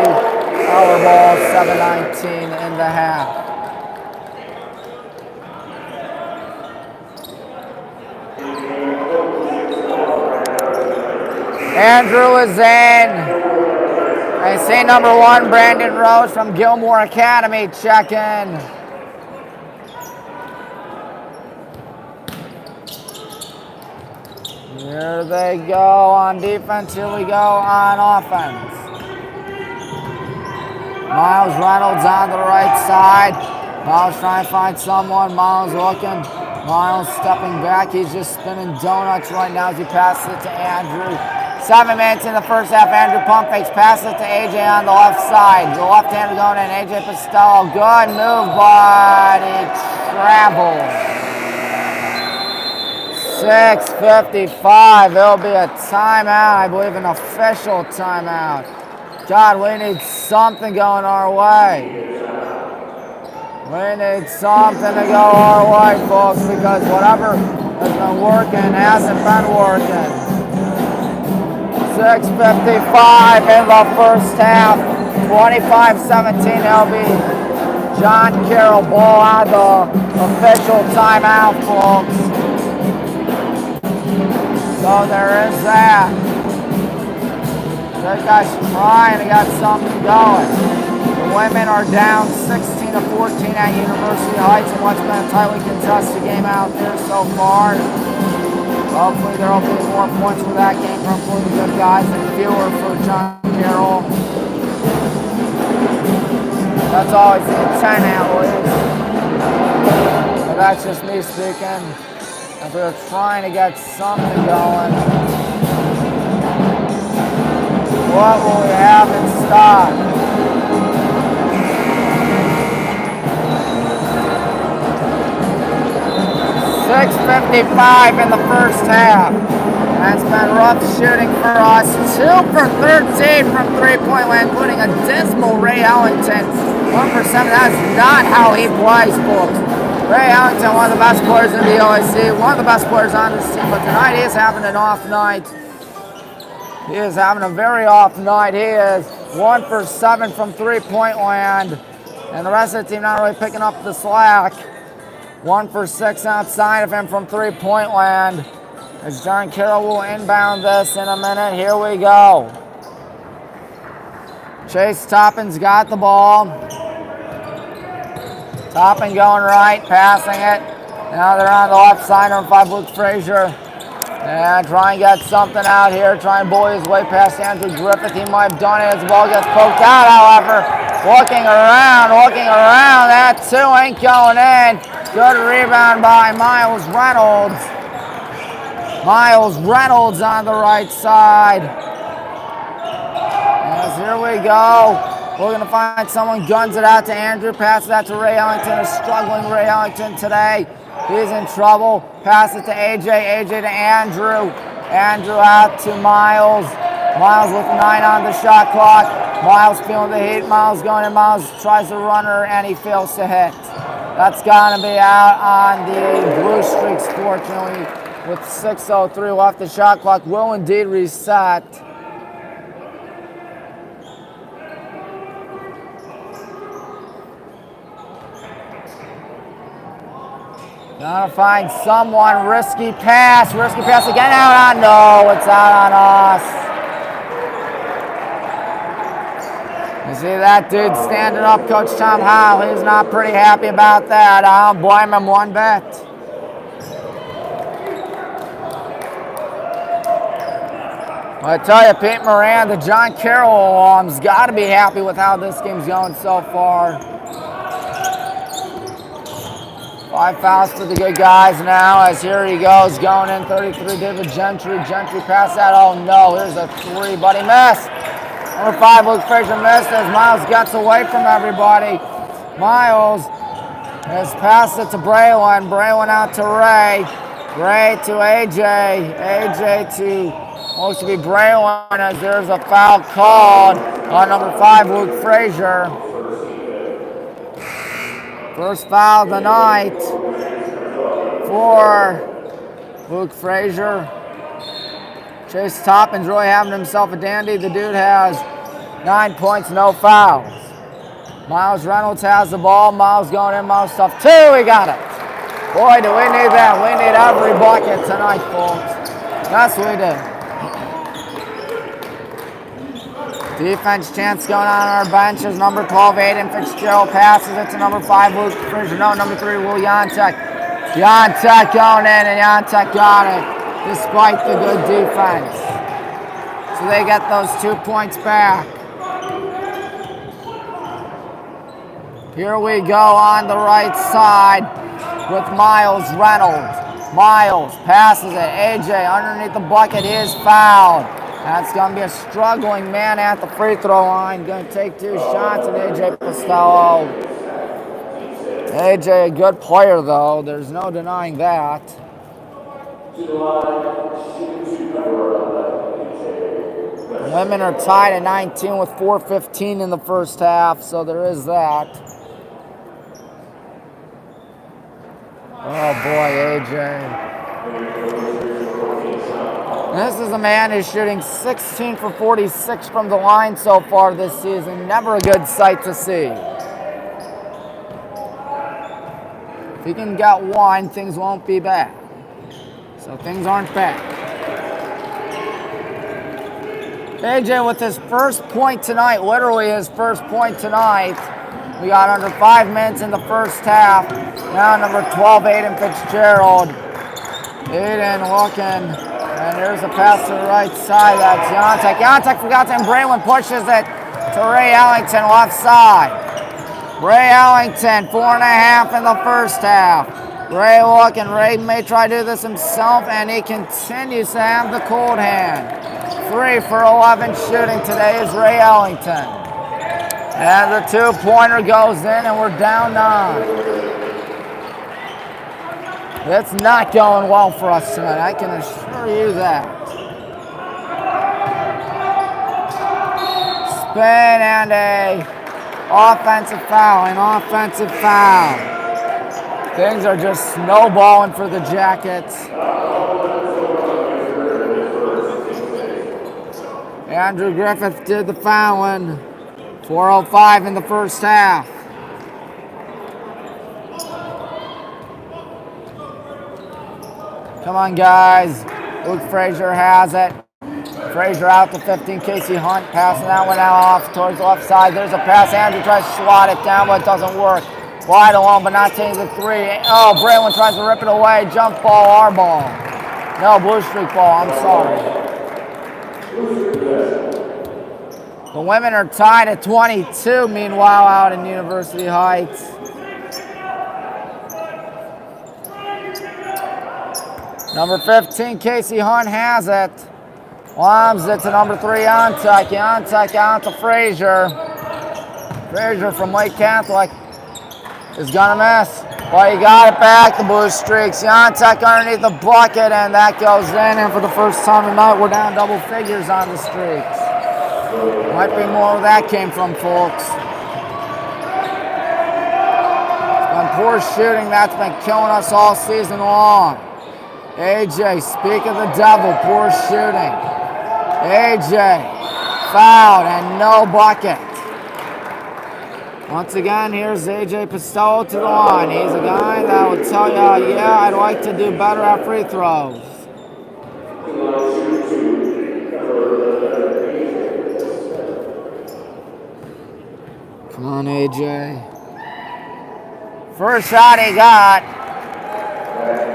our ball, 7:19 in the half. Andrew is in. I see number 1, Brandon Rose from Gilmore Academy, check in. Here they go on defense, here we go on offense. Miles Reynolds on the right side. Miles trying to find someone, Miles looking. Miles stepping back, he's just spinning donuts right now as he passes it to Andrew. 7 minutes in the first half, Andrew pump fakes, passes it to AJ on the left side. The left-hander going in, AJ Costello. Good move, but he traveled. 6:55, it'll be a timeout, I believe an official timeout. God, we need something going our way. We need something to go our way, folks, because whatever has been working hasn't been working. 6:55 in the first half, 25-17 LB. John Carroll ball on the official timeout, folks. So there is that. That guy's trying to get something going. The women are down 16-14 at University Heights in what's been a tightly contested game out there so far. Hopefully there will be more points where that came from for the good guys and fewer for John Carroll. That's always the intent, at least. But that's just me speaking. If we're trying to get something going, what will we have in stock? 6:55 in the first half. That's been rough shooting for us. 2 for 13 from three-point land, including a dismal Ray Ellington. 1 for 7. That's not how he plays, folks. Ray Ellington, one of the best players in the OIC, one of the best players on this team, but tonight he is having an off night. He is having a very off night. He is 1 for 7 from three-point land, and the rest of the team not really picking up the slack. 1 for 6 outside of him from three-point land. As John Carroll will inbound this in a minute. Here we go. Chase Toppin's got the ball. Toppin going right, passing it. Now they're on the left side on 5, Luke Frazier. And try and get something out here. Try and bully his way past Andrew Griffith. He might have done it as the ball gets poked out, however. Looking around. That 2 ain't going in. Good rebound by Miles Reynolds. Miles Reynolds on the right side. Yes, here we go. We're going to find someone, guns it out to Andrew, passes that to Ray Ellington. A struggling Ray Ellington today. He's in trouble. Pass it to AJ, AJ to Andrew. Andrew out to Miles. Miles with 9 on the shot clock. Miles feeling the heat. Miles going in. Miles tries to run her and he fails to hit. That's going to be out on the blue streaks, fortunately, with 6:03 left. The shot clock will indeed reset. Gotta find someone. Risky pass again. Out on, no, it's out on us. You see that dude standing up, Coach Tom Howell. He's not pretty happy about that. I don't blame him one bit. I tell you, Pete Moran, the John Carroll alum's got to be happy with how this game's going so far. 5 fouls for the good guys now, as here he goes, going in, 33, David Gentry. Gentry pass that, oh no, here's a 3, but he missed. Number 5, Luke Frazier missed as Miles gets away from everybody. Miles has passed it to Braylon. Braylon out to Ray. Ray to AJ. AJ to, supposed to be Braylon, as there's a foul called on number 5, Luke Frazier. First foul of the night for Luke Frazier. Chase Toppin's really having himself a dandy. The dude has 9 points, no fouls. Miles Reynolds has the ball. Miles going in, Miles stuff 2, he got it. Boy, do we need that. We need every bucket tonight, folks. Yes, we do. Defense chance going on our bench is number 12, Aiden Fitzgerald passes it to number 5, Luke Frazier. No, number 3, Will Jantek. Jantek going in, and Jantek got it, despite the good defense. So they get those 2 points back. Here we go on the right side with Miles Reynolds. Miles passes it. AJ underneath the bucket. He is fouled. That's going to be a struggling man at the free throw line. Going to take 2 shots, and AJ Costello. AJ, a good player, though. There's no denying that. Women are tied at 19 with 4:15 in the first half, so there is that. Oh, boy, AJ. This is a man who's shooting 16 for 46 from the line so far this season. Never a good sight to see. If he can get 1, things won't be bad. So things aren't bad. AJ with his first point tonight, literally his first point tonight. We got under 5 minutes in the first half. Now number 12, Aiden Fitzgerald. Aiden looking. And there's a pass to the right side. That's Jantek. Jantek forgot to, and Braylon pushes it to Ray Ellington left side. Ray Ellington, 4.5 in the first half. Ray looking. Ray may try to do this himself, and he continues to have the cold hand. 3 for 11 shooting today is Ray Ellington. And the 2-pointer goes in, and we're down 9. It's not going well for us tonight, I can assure you that. Spin and a offensive foul, Things are just snowballing for the Jackets. Andrew Griffith did the fouling. 4:05 in the first half. Come on, guys. Luke Frazier has it. Frazier out to 15. Casey Hunt passing that one out off towards the left side. There's a pass. Andrew tries to slot it down, but it doesn't work. Wide alone, but not taking the 3. Oh, Braylon tries to rip it away. Jump ball, our ball. No, blue streak ball. I'm sorry. The women are tied at 22, meanwhile, out in University Heights. Number 15, Casey Hunt has it. Lambs it to number 3, Ontek. Ontek out to Frazier. Frazier from Lake Catholic is gonna miss. But he got it back, the Blue Streaks. Ontek underneath the bucket, and that goes in. And for the first time tonight, we're down double figures on the Streaks. Might be more where that came from, folks. It's been poor shooting that's been killing us all season long. AJ, speak of the devil, poor shooting. AJ, fouled and no bucket. Once again, here's AJ Pistola to the line. He's a guy that will tell you, yeah, I'd like to do better at free throws. Come on, AJ. First shot he got.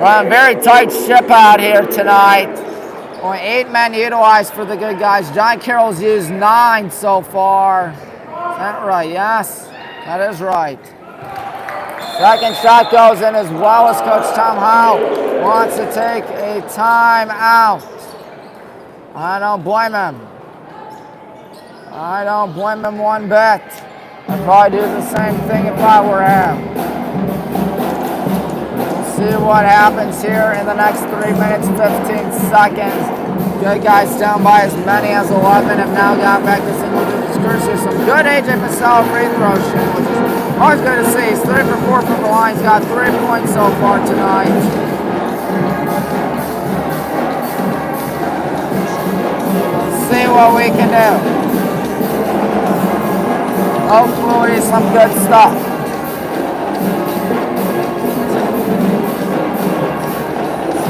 Running very tight ship out here tonight. Only 8 men utilized for the good guys. John Carroll's used 9 so far. Is that right? Yes, that is right. Second shot goes in as Wallace. Coach Tom Howe wants to take a timeout. I don't blame him. I don't blame him one bit. I'd probably do the same thing if I were him. See what happens here in the next 3 minutes, 15 seconds. Good guys down by as many as 11 have now got back to single digits. Courtesy some good AJ Pascal free throw shooting, which is always good to see. He's 3 for 4 from the line. He's got 3 points so far tonight. Let's see what we can do. Hopefully some good stuff.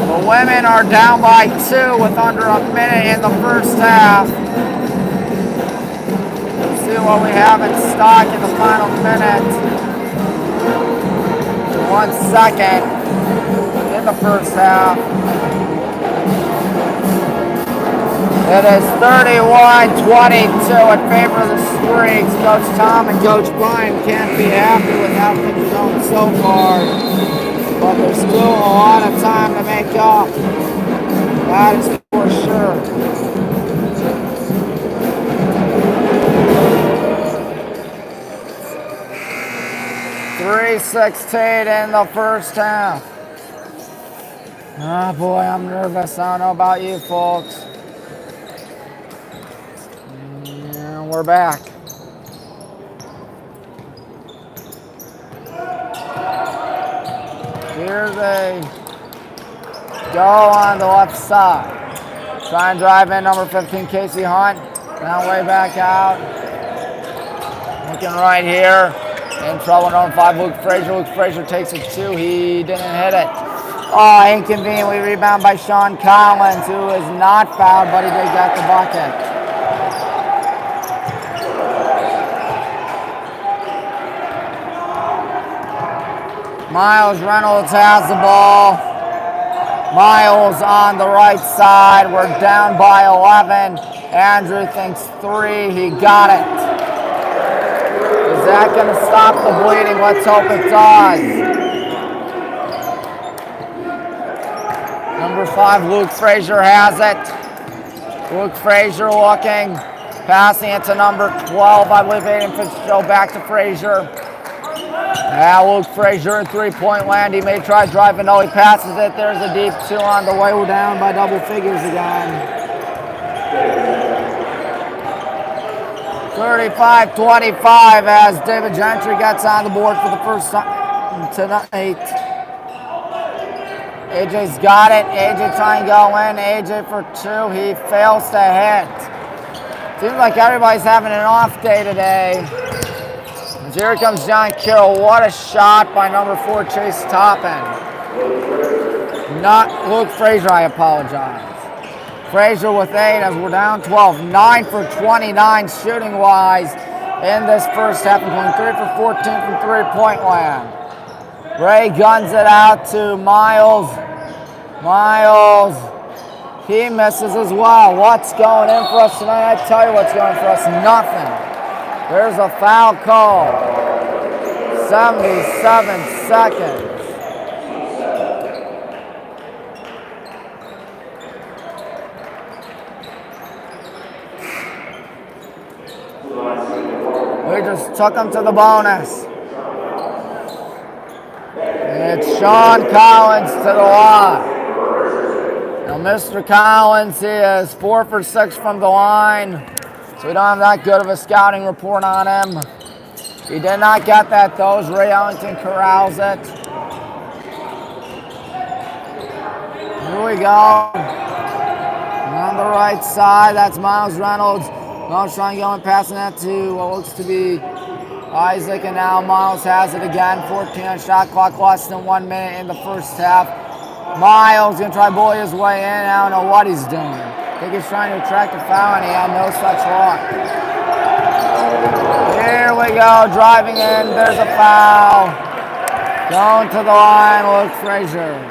The women are down by 2 with under a minute in the first half. Let's see what we have in stock in the final minute. 1 second in the first half. It is 31-22 in favor of the Streaks. Coach Tom and Coach Brian can't be happy with how things are going so far. But there's still a lot of time to make up. That is for sure. .316 in the first half. Oh boy, I'm nervous. I don't know about you folks. And we're back. Here they go on the left side. Try and drive in number 15, Casey Hunt. Now way back out. Looking right here. In trouble, number 5, Luke Frazier. Luke Frazier takes it 2. He didn't hit it. Oh, inconveniently rebound by Sean Collins, who is not fouled, but he did get the bucket. Miles Reynolds has the ball. Miles on the right side. We're down by 11. Andrew thinks 3. He got it. Is that going to stop the bleeding? Let's hope it does. Number 5, Luke Frazier has it. Luke Frazier looking. Passing it to number 12. I believe Aiden Fitzgerald back to Frazier. Now Luke Frazier in 3-point land. He may try driving. No, he passes it. There's a deep 2 on the way. We're down by double figures again. 35-25 as David Gentry gets on the board for the first time tonight. AJ's got it. AJ trying to go in. AJ for 2. He fails to hit. Seems like everybody's having an off day today. And here comes John Carroll. What a shot by number 4, Chase Toppin. Not Luke Frazier, I apologize. Frazier with 8 as we're down 12. 9 for 29 shooting-wise in this first half, including 3 for 14 from 3-point land. Ray guns it out to Miles. Miles, he misses as well. What's going in for us tonight? I tell you what's going for us, nothing. There's a foul call. 77 seconds. We just took him to the bonus. It's Sean Collins to the line. Now, Mr. Collins, he is 4 for 6 from the line, so we don't have that good of a scouting report on him. He did not get that, though, as Ray Ellington corrals it. Here we go. On the right side, that's Miles Reynolds. Miles trying to go and passing that to what looks to be Isaac, and now Miles has it again. 14 on shot clock, less than 1 minute in the first half. Miles gonna try to bully his way in. I don't know what he's doing. I think he's trying to attract a foul, and he had no such luck. Here we go, driving in. There's a foul. Going to the line, Luke Frazier.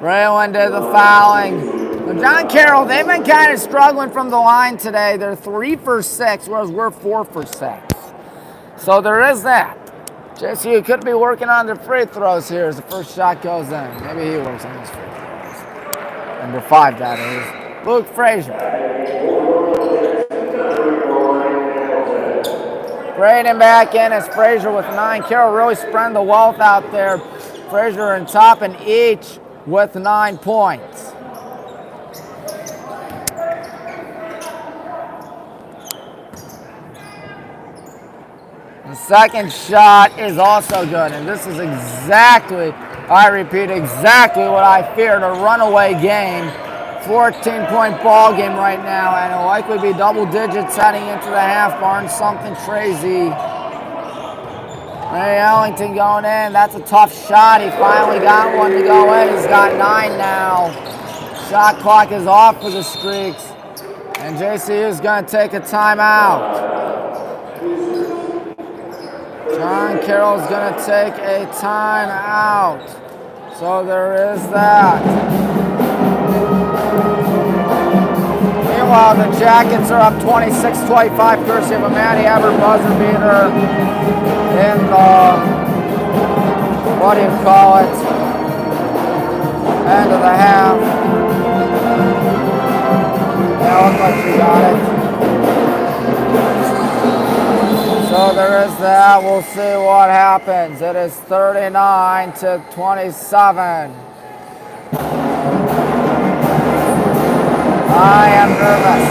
Braylon did the fouling. Well, John Carroll, they've been kind of struggling from the line today. They're 3 for 6, whereas we're 4 for 6. So there is that. JCU could be working on their free throws here as the first shot goes in. Maybe he works on his free throws. Number 5, that is. Luke Frazier. Braden back in as Frazier with 9. Carroll really spreading the wealth out there. Frazier and top and each with 9 points. The second shot is also good, and this is exactly, I repeat, exactly what I feared, a runaway game. 14-point ball game right now, and it'll likely be double digits heading into the half, barring something crazy. Ray Ellington going in. That's a tough shot. He finally got one to go in. He's got 9 now. Shot clock is off for the Streaks. And JCU is going to take a timeout. John Carroll's going to take a timeout. So there is that. Meanwhile, the Jackets are up 26-25, courtesy of a Matty Everett buzzer beater in the, what do you call it, end of the half. Yeah, looks like she got it. So there is that. We'll see what happens. It is 39-27. I am nervous.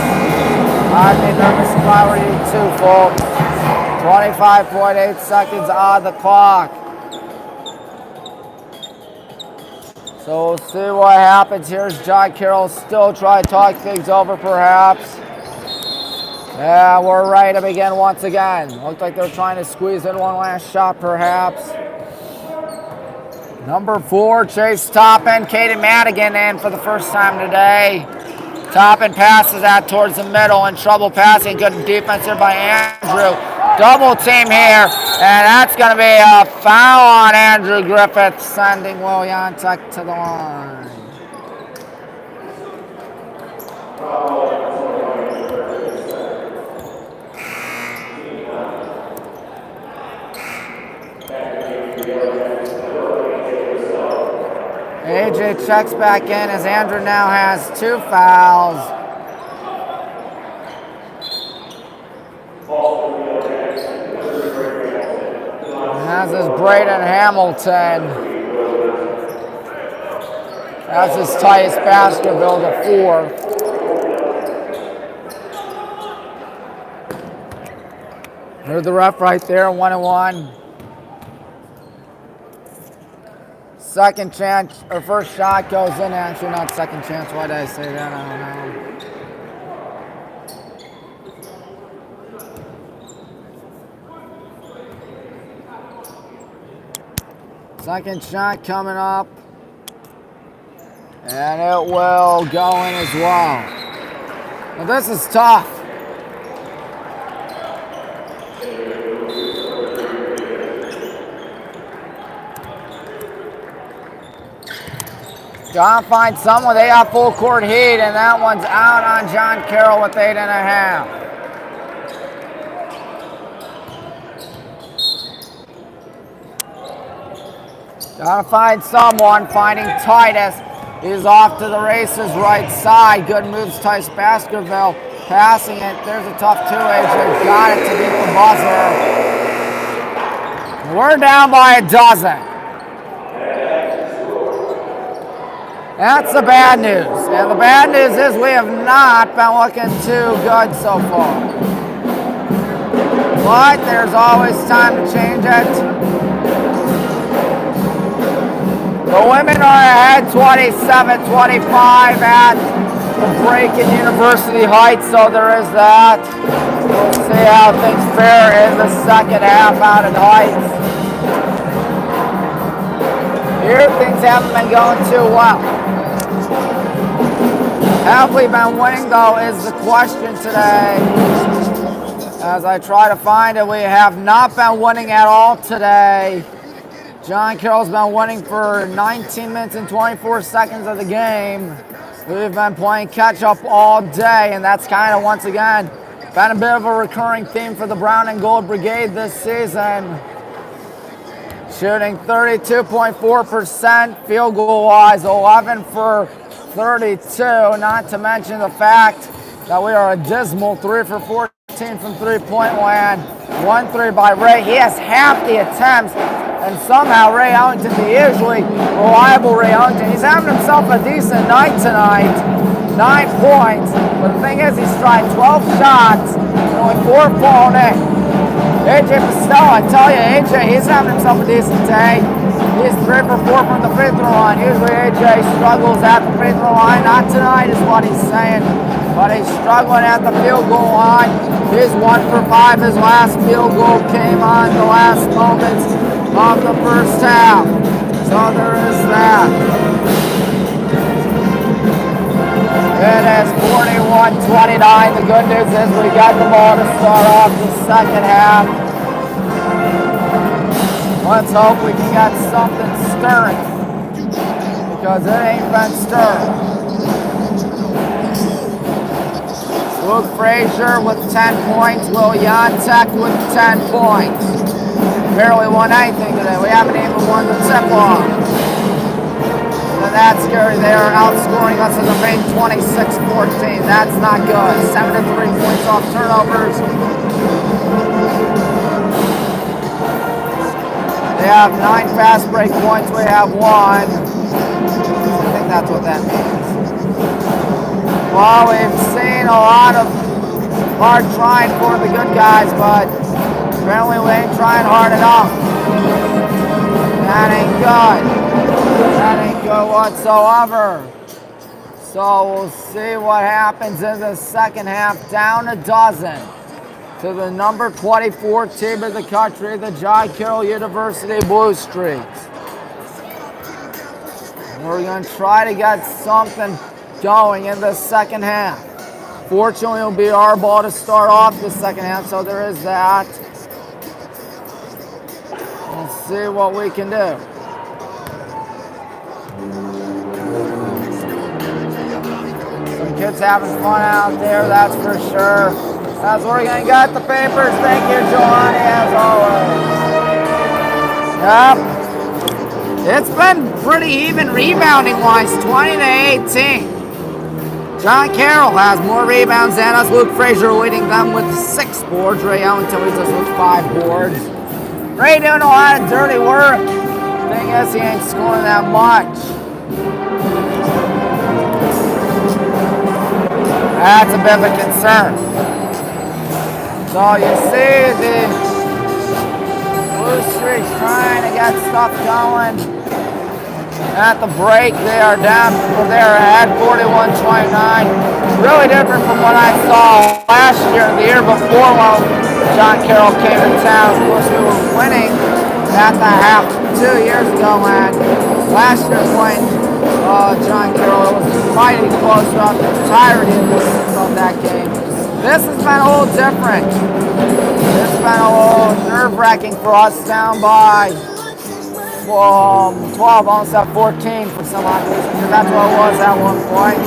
I'd be nervous if I were you too, folks. 25.8 seconds on the clock. So we'll see what happens. Here's John Carroll still trying to talk things over perhaps. Yeah, we're ready to begin once again. Looks like they're trying to squeeze in one last shot perhaps. Number 4, Chase Toppin. Caden Madigan in for the first time today. Toppin passes that towards the middle, in trouble passing. Good defense here by Andrew. Double team here, and that's going to be a foul on Andrew Griffith, sending Will Yantek to the line. AJ checks back in as Andrew now has 2 fouls. As is Braden Hamilton. That's his Titus Baskerville, the 4th. There's the ref right there, 1-1. Second chance, or first shot goes in. Actually, not second chance. Why did I say that? I don't know. Second shot coming up. And it will go in as well. Now this is tough. Gotta find someone. They have full court heat, and that one's out on John Carroll with 8.5. Gotta find someone. Finding Titus. He's off to the races, right side. Good moves, Tice Baskerville. Passing it. There's a tough two. AJ got it to beat the buzzer. We're down by a dozen. That's the bad news. And the bad news is we have not been looking too good so far. But there's always time to change it. The women are ahead 27-25 at the break in University Heights, so there is that. We'll see how things fare in the second half out at Heights. Here, things haven't been going too well. Have we been winning, though, is the question today. As I try to find it, we have not been winning at all today. John Carroll's been winning for 19 minutes and 24 seconds of the game. We've been playing catch-up all day, and that's kind of, once again, been a bit of a recurring theme for the Brown and Gold Brigade this season. Shooting 32.4% field goal-wise, 11 for 32, not to mention the fact that we are a dismal 3 for 14 from three-point land. 1-3 by Ray. He has half the attempts. And somehow Ray Ellington, the usually reliable Ray Ellington, he's having himself a decent night tonight. 9 points. But the thing is, he's tried 12 shots, only 4 falling in. AJ Pastello, I tell you, AJ, he's having himself a decent day. He's 3 for 4 from the free throw line. Usually AJ struggles at the free throw line. Not tonight is what he's saying. But he's struggling at the field goal line. He's 1 for 5. His last field goal came on the last moments of the first half. So there is that. It is 41-29. The good news is we got the ball to start off the second half. Let's hope we can get something stirring, because it ain't been stirring. Luke Frazier with 10 points. Will Jantek with 10 points. Barely won anything today. We haven't even won the tip-off. And that's scary. They are outscoring us in the paint 26-14. That's not good. 7 to 3 points off turnovers. They have 9 fast break points. We have 1. I think that's what that means. Well, we've seen a lot of hard trying for the good guys, but apparently we ain't trying hard enough. That ain't good. That ain't good whatsoever. So we'll see what happens in the second half. Down a dozen to the number 24 team in the country, the John Carroll University Blue Streaks. We're going to try to get something going in the second half. Fortunately, it'll be our ball to start off the second half, so there is that. Let's see what we can do. Some kids having fun out there, that's for sure. That's where we're going to get the papers. Thank you, Johnny, as always. Yep. It's been pretty even rebounding-wise, 20-18. John Carroll has more rebounds than us. Luke Frazier leading them with 6 boards. Ray Ellington leads us with 5 boards. Ray doing a lot of dirty work. Thing is, he ain't scoring that much. That's a bit of a concern. So you see the Blue Streaks trying to get stuff going. At the break, they are down, or they're ahead 41-29. Really different from what I saw last year and the year before when John Carroll came to town. Of course, we were winning at the half 2 years ago, and last year playing John Carroll, it was mighty close throughout the entirety of that game. This has been a little different. It's been a little nerve-wracking for us, down by 12, almost at 14 for some odd reason, because that's what it was at one point.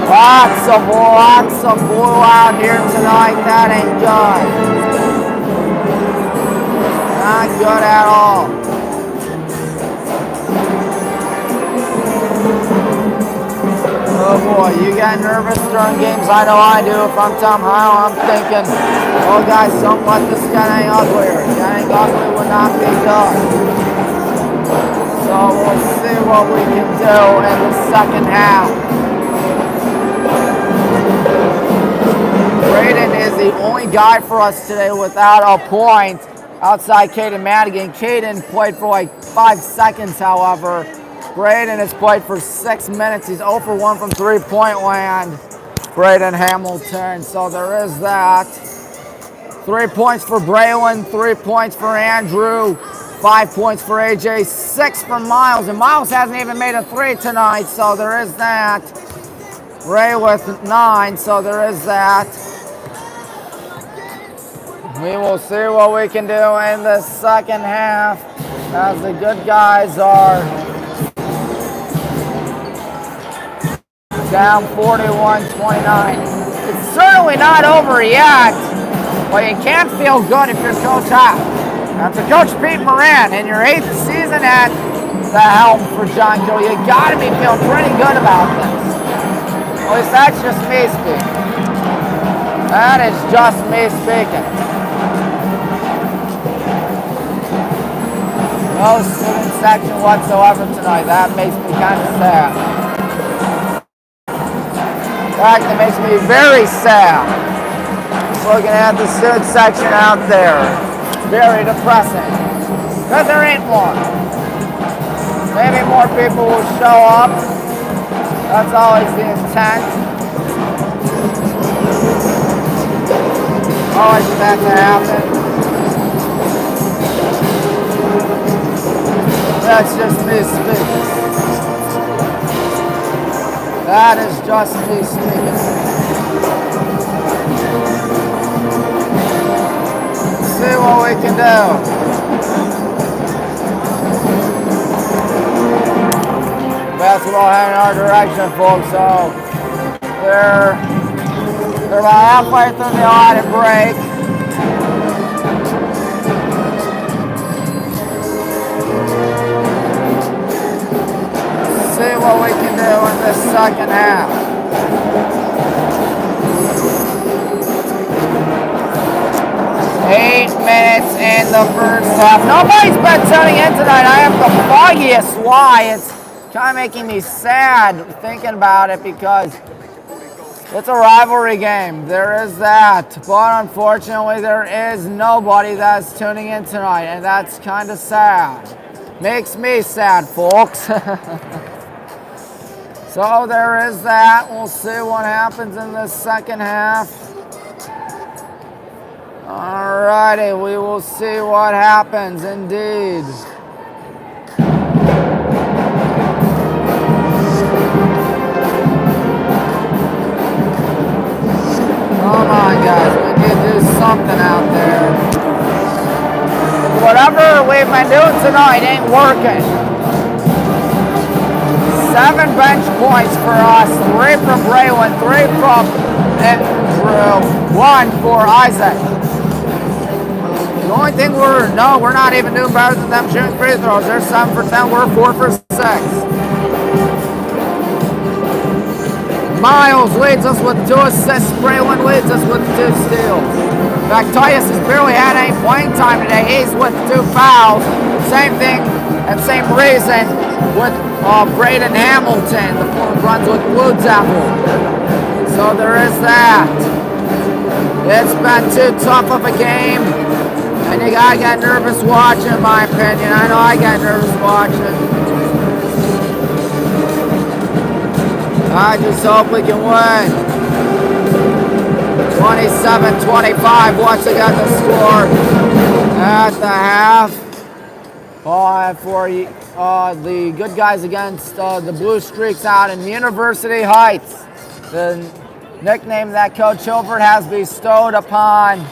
Lots of blue out here tonight. That ain't good. Not good at all. Oh boy, you get nervous during games? I know I do. If I'm Tom Howell, I'm thinking, oh guys, don't let this get any uglier. Getting ugly would not be good. So we'll see what we can do in the second half. Braden is the only guy for us today without a point outside Caden Madigan. Caden played for like 5 seconds, however. Braden has played for 6 minutes. He's 0 for 1 from three-point land. Braden Hamilton, so there is that. 3 points for Braylon, 3 points for Andrew, 5 points for AJ, 6 for Miles. And Miles hasn't even made a 3 tonight, so there is that. Ray with 9, so there is that. We will see what we can do in the second half as the good guys are down 41-29. It's certainly not over yet, but you can't feel good if you're Coach Hop. After Coach Pete Moran in your 8th season at the helm for John Carroll, you gotta be feeling pretty good about this. At least that's just me speaking. That is just me speaking. No student section whatsoever tonight. That makes me kind of sad. In fact, it makes me very sad. Looking at the student section out there. Very depressing. Because there ain't one. Maybe more people will show up. That's always the intent. Always that to happen. That's just me speaking. That is just me speaking. See what we can do. Basketball heading in our direction, folks. So they're about halfway through the allotted break. See what we can do in this second half. Eight minutes in the first half. Nobody's been tuning in tonight. I have the foggiest why. It's kind of making me sad thinking about it because it's a rivalry game. There is that. But unfortunately, there is nobody that's tuning in tonight, and that's kind of sad. Makes me sad, folks. So there is that. We'll see what happens in the second half. Alrighty, we will see what happens indeed. Come on, guys. We need to do something out there. Whatever we've been doing tonight ain't working. 7 bench points for us, 3 from Braylon, 3 from Andrew, 1 for Isaac. The only thing we're not even doing better than them shooting free throws. They're 7 for 10, we're 4 for 6. Miles leads us with 2 assists, Braylon leads us with 2 steals. In fact, Tyus has barely had any playing time today. He's with 2 fouls. Same thing and same reason with Braden Hamilton, the former Brunswick Blue Devil. So there is that. It's been too tough of a game, and you gotta get nervous watching, in my opinion. I know I get nervous watching. I just hope we can win. 27-25, once again the score at the half. For the good guys against the Blue Streaks out in University Heights. The nickname that Coach Hilbert has bestowed upon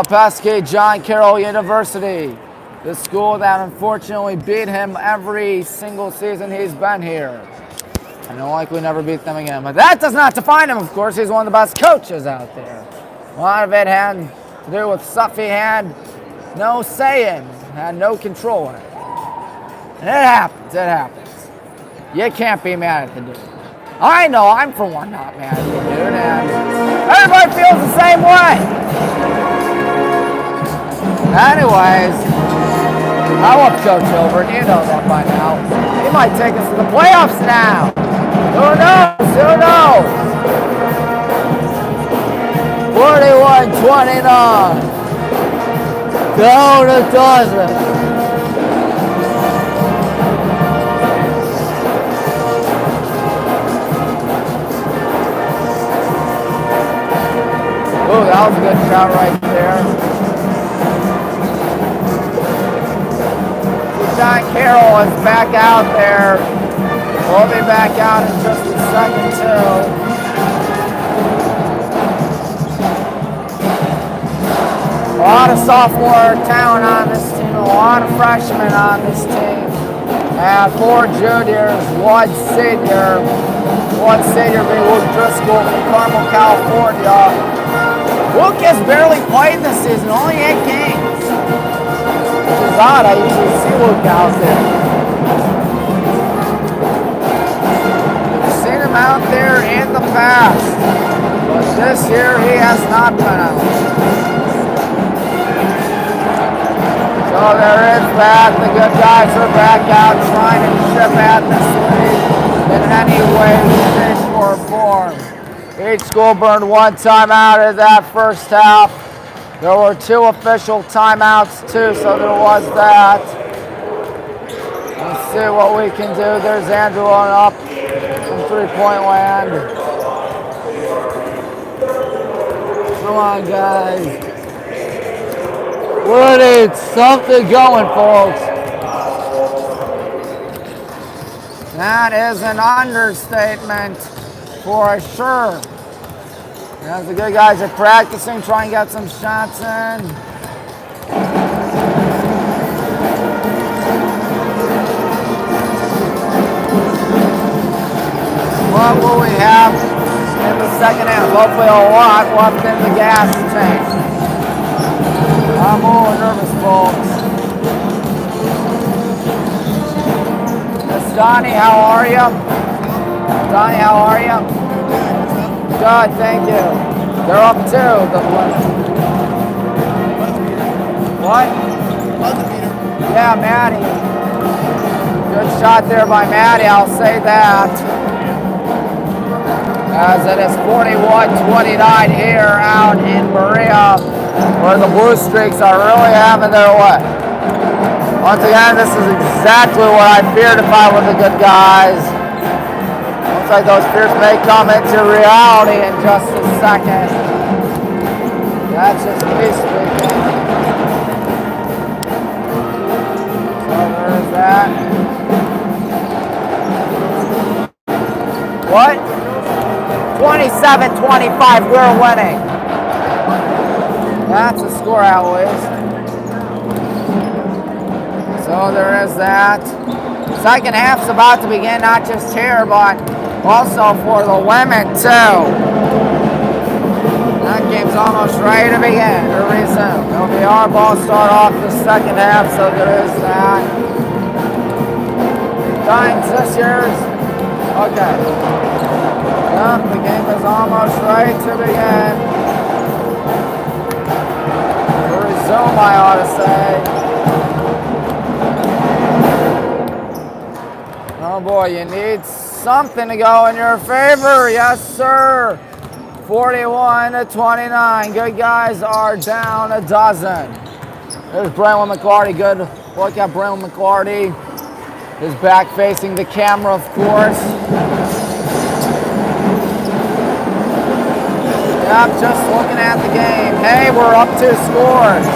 pesky John Carroll University, the school that unfortunately beat him every single season he's been here. And they'll likely never beat them again. But that does not define him, of course. He's one of the best coaches out there. A lot of it had to do with stuff he had no say in, had no control in. And it happens, it happens. You can't be mad at the dude. I know, I'm for one not mad at you, dude, and everybody feels the same way. Anyways, I love Coach Hilbert, you know that by now. He might take us to the playoffs now. Who knows? Who knows? 41-29. Down a dozen. Ooh, that was a good shot right there. John Carroll is back out there. We'll be back out in just a second, too. A lot of sophomore talent on this team, a lot of freshmen on this team, and 4 juniors, 1 senior. 1 senior being Luke Driscoll from Carmel, California. Luke has barely played this season, only 8 games. Which is odd, I usually see Luke out there. I've seen him out there in the past, but this year he has not been out. So there is that. The good guys are back out trying to chip at this league in any way, shape, or form. Each school burned 1 timeout in that first half. There were 2 official timeouts too, so there was that. Let's see what we can do. There's Andrew on up from 3-point land. Come on, guys. We need something going, folks. That is an understatement for sure. As the good guys are practicing, try and get some shots in. What will we have in the second half? Hopefully a lot left in the gas tank. I'm a little nervous, folks. Miss Donnie, how are you? Donnie, how are you? Good, thank you. They're up 2. What? Yeah, Maddie. Good shot there by Maddie, I'll say that. As it is 41-29 here out in Berea, where the Blue Streaks are really having their way. Once again, this is exactly what I feared if I were the good guys. Looks like those fears may come into reality in just a second. That's just me speaking. So there's that. What? 27-25, we're winning. That's a score out, Liz. So there is that. Second half's about to begin, not just here, but also for the women, too. That game's almost ready to begin, to resume. It'll be our ball start off the second half, so there is that. Times this year's. Okay. Yep, the game is almost ready to begin. To resume, I ought to say. Oh boy, you need something to go in your favor. Yes, sir. 41-29. Good guys are down a dozen. There's Braylon McClarty. Good look at Braylon McClarty. His back facing the camera, of course. Yep, just looking at the game. Hey, we're up 2 scores.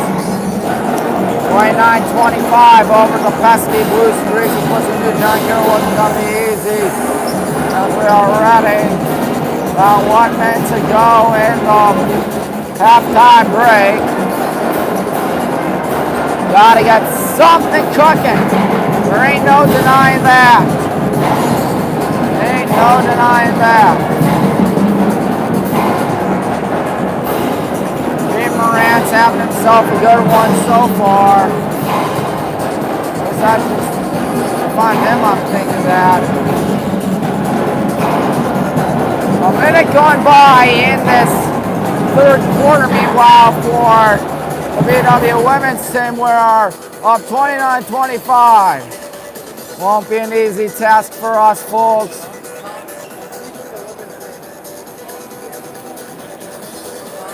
29-25 over the pesky Blue Streaks. Of course, the John Carroll wasn't going to be easy. As we are ready. About 1 minute to go in the halftime break. Gotta get something cooking. There ain't no denying that. Ain't no denying that. Steve Morant's having himself a good one so far. Guess that's just, if I'm him, I'm thinking that. A minute gone by in this third quarter, meanwhile, for the VW women's team. We are up 29-25. Won't be an easy task for us, folks.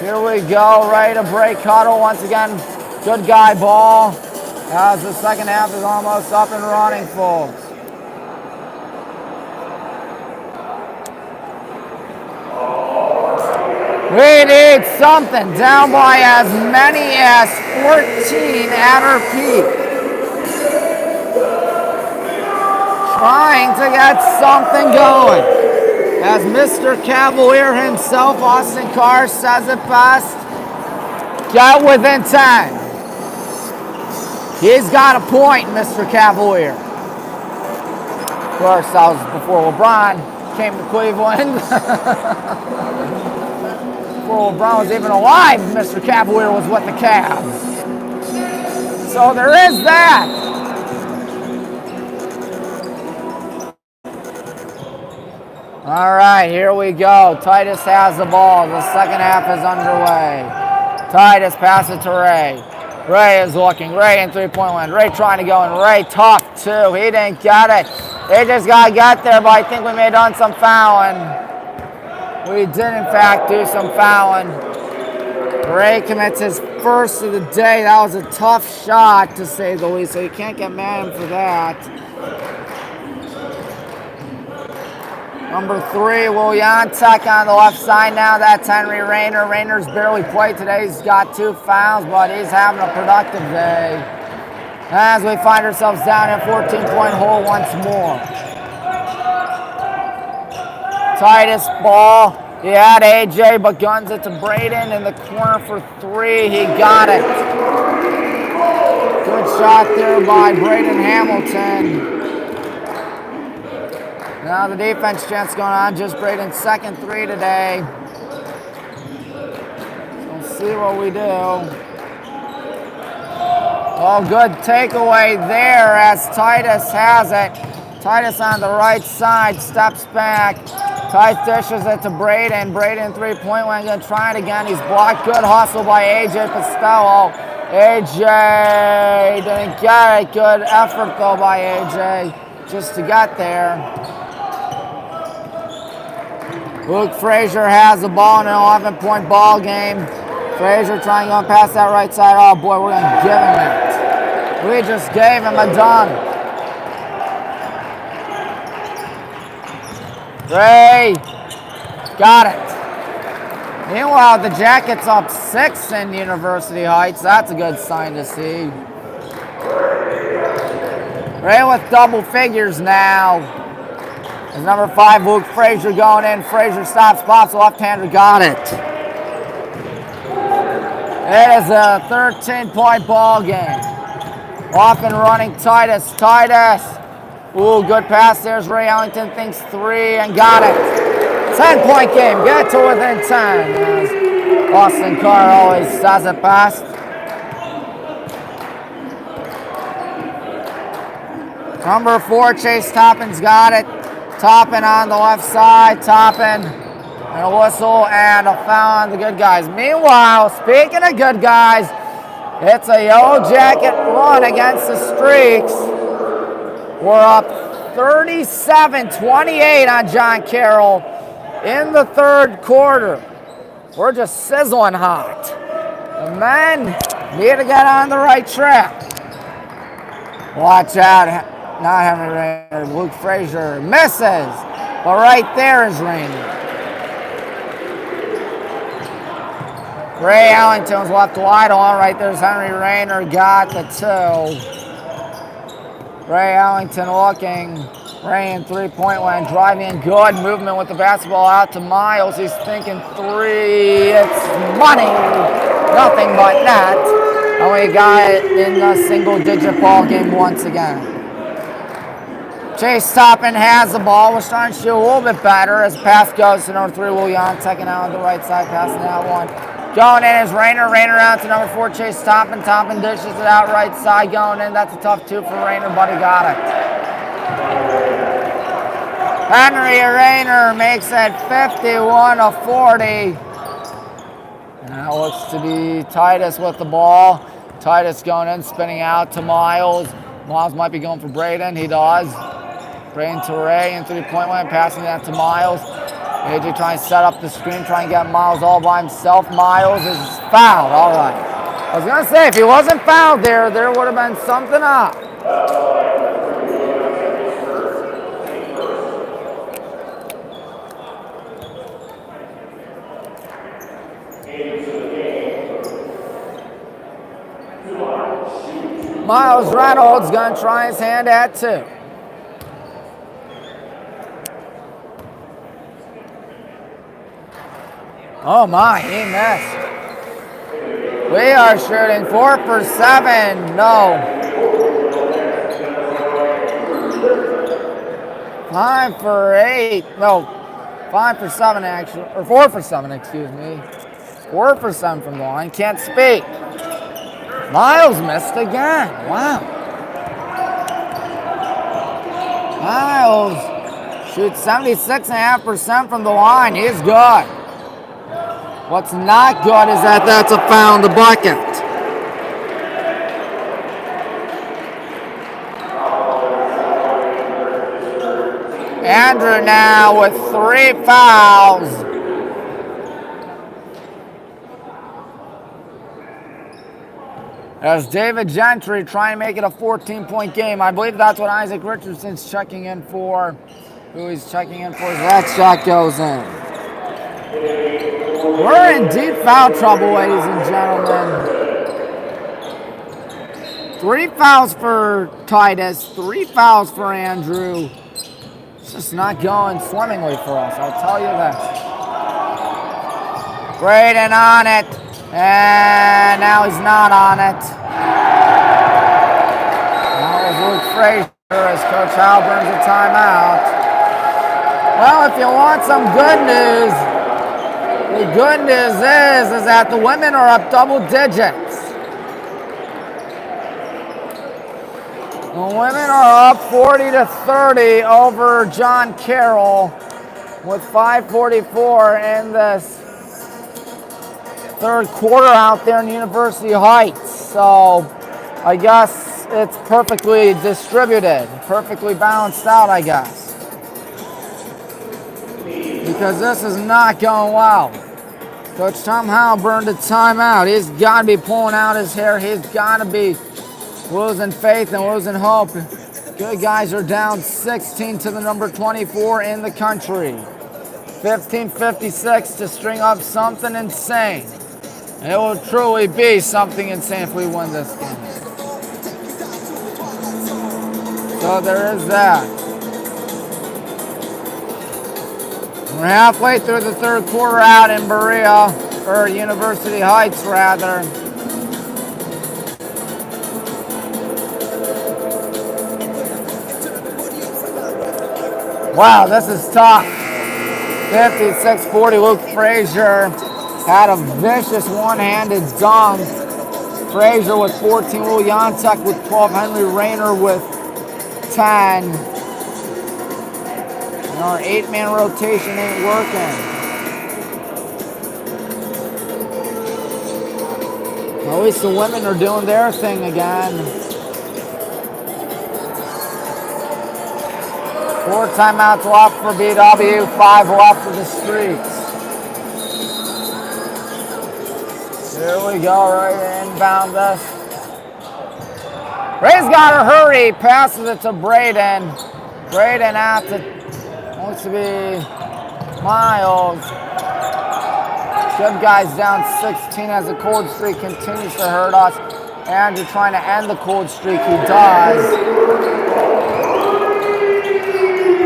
Here we go, ready to break huddle once again. Good guy ball as the second half is almost up and running, folks. We need something, down by as many as 14 at her peak. Trying to get something going. As Mr. Cavalier himself, Austin Carr, says it best, get within 10. He's got a point, Mr. Cavalier. Of course, that was before LeBron came to Cleveland. Before LeBron was even alive, Mr. Cavalier was with the Cavs. So there is that. All right, here we go. Titus has the ball. The second half is underway. Titus passes to Ray. Ray is looking. Ray in three-point land. Ray trying to go, and Ray tough too. He didn't get it. They just got to get there, but I think we may have done some fouling. We did, in fact, do some fouling. Ray commits his first of the day. That was a tough shot, to say the least, so you can't get mad at him for that. Number 3, Will Jantek on the left side now. That's Henry Rayner. Rayner's barely played today. He's got 2 fouls, but he's having a productive day. As we find ourselves down in 14-point hole once more. Titus ball. He had AJ, but guns it to Braden in the corner for 3. He got it. Good shot there by Braden Hamilton. Now the defense chance going on. Just Braden's second 3 today. So we'll see what we do. Oh, good takeaway there as Titus has it. Titus on the right side, steps back. Titus dishes it to Braden. Braden three-point line, gonna try it again. He's blocked. Good hustle by AJ Costello. AJ didn't get it. Good effort though by AJ just to get there. Luke Frazier has the ball in an 11-point ball game. Frazier trying to go past that right side. Oh boy, we're gonna give him it. We just gave him a dunk. Ray got it. Meanwhile, the Jackets up 6 in University Heights. That's a good sign to see. Ray with double figures now. As number 5, Luke Frazier going in. Frazier stops, pops, left-hander, got it. It is a 13-point ball game. Off and running Titus. Titus. Ooh, good pass. There's Ray Ellington, thinks 3 and got it. 10-point game. Get to within 10. As Austin Carr always says it best. Number 4, Chase Toppin's got it. Toppin on the left side. Toppin and a whistle and a foul on the good guys. Meanwhile, speaking of good guys, it's a Yellow Jacket run against the Streaks. We're up 37-28 on John Carroll in the third quarter. We're just sizzling hot. The men need to get on the right track. Watch out. Not Henry Rayner. Luke Frazier misses. But right there is Rayner. Ray Ellington was left wide on. Right there's Henry Rayner. Got the 2. Ray Ellington looking. Ray in three-point line. Driving. Good movement with the basketball out to Miles. He's thinking 3. It's money. Nothing but net. And we got it in the single-digit ball game once again. Chase Toppin has the ball. We're starting to shoot a little bit better as the pass goes to number 3, Will Jantek, out on the right side, passing that one. Going in is Rayner. Rayner out to number 4, Chase Toppin. Toppin dishes it out right side, going in. That's a tough 2 for Rayner, but he got it. Henry Rayner makes it 51-40. And that looks to be Titus with the ball. Titus going in, spinning out to Miles. Miles might be going for Braden. He does. Braden to Ray in 3-point line, passing that to Miles. AJ trying to set up the screen, trying to get Miles all by himself. Miles is fouled. All right. I was going to say, if he wasn't fouled there would have been something up. Miles Reynolds going to try his hand at 2. Oh my, he missed. We are shooting 4 for 7. No. 5 for 8. No, 5 for 7 actually, or 4 for 7, excuse me. 4 for 7 from the line. Can't speak. Miles missed again. Wow. Miles shoots 76.5% from the line. He's good. What's not good is that that's a foul in the bucket. Andrew now with 3 fouls. As David Gentry trying to make it a 14-point game. I believe that's what Isaac Richardson's checking in for. Who he's checking in for as that shot goes in. We're in deep foul trouble, ladies and gentlemen. 3 fouls for Titus, 3 fouls for Andrew. It's just not going swimmingly for us, I'll tell you that. Braden on it, and now he's not on it. That was Luke Frazier as Coach Howell burns a timeout. Well, if you want some good news, the good news is that the women are up double digits. The women are up 40-30 over John Carroll with 5:44 in this third quarter out there in University Heights. So I guess it's perfectly distributed, perfectly balanced out, I guess. Because this is not going well. Coach Tom Howell burned a timeout. He's got to be pulling out his hair. He's got to be losing faith and losing hope. Good guys are down 16 to the number 24 in the country. 15:56 to string up something insane. And it will truly be something insane if we win this game. So there is that. We're halfway through the third quarter out in Berea, or University Heights rather. Wow, this is tough. 56-40, Luke Frazier had a vicious one-handed dunk. Frazier with 14, Will Jantek with 12, Henry Rayner with 10. And our 8-man rotation ain't working. At least the women are doing their thing again. 4 timeouts left for BW, 5 left for the Streets. Here we go, right inbound this. Ray's got to hurry, passes it to Braden. Braden out to, wants to be Miles. Good guys down 16 as the cold streak continues to hurt us. Andrew trying to end the cold streak, he does.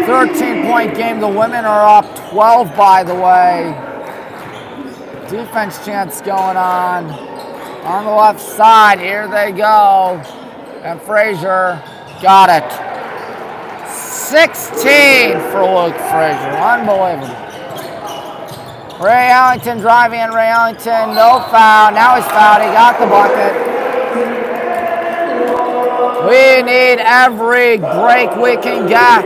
13-point game. The women are up 12, by the way. Defense chance going on the left side. Here they go. And Frazier got it. 16 for Luke Frazier. Unbelievable. Ray Ellington driving in. Ray Ellington, no foul. Now he's fouled. He got the bucket. We need every break we can get.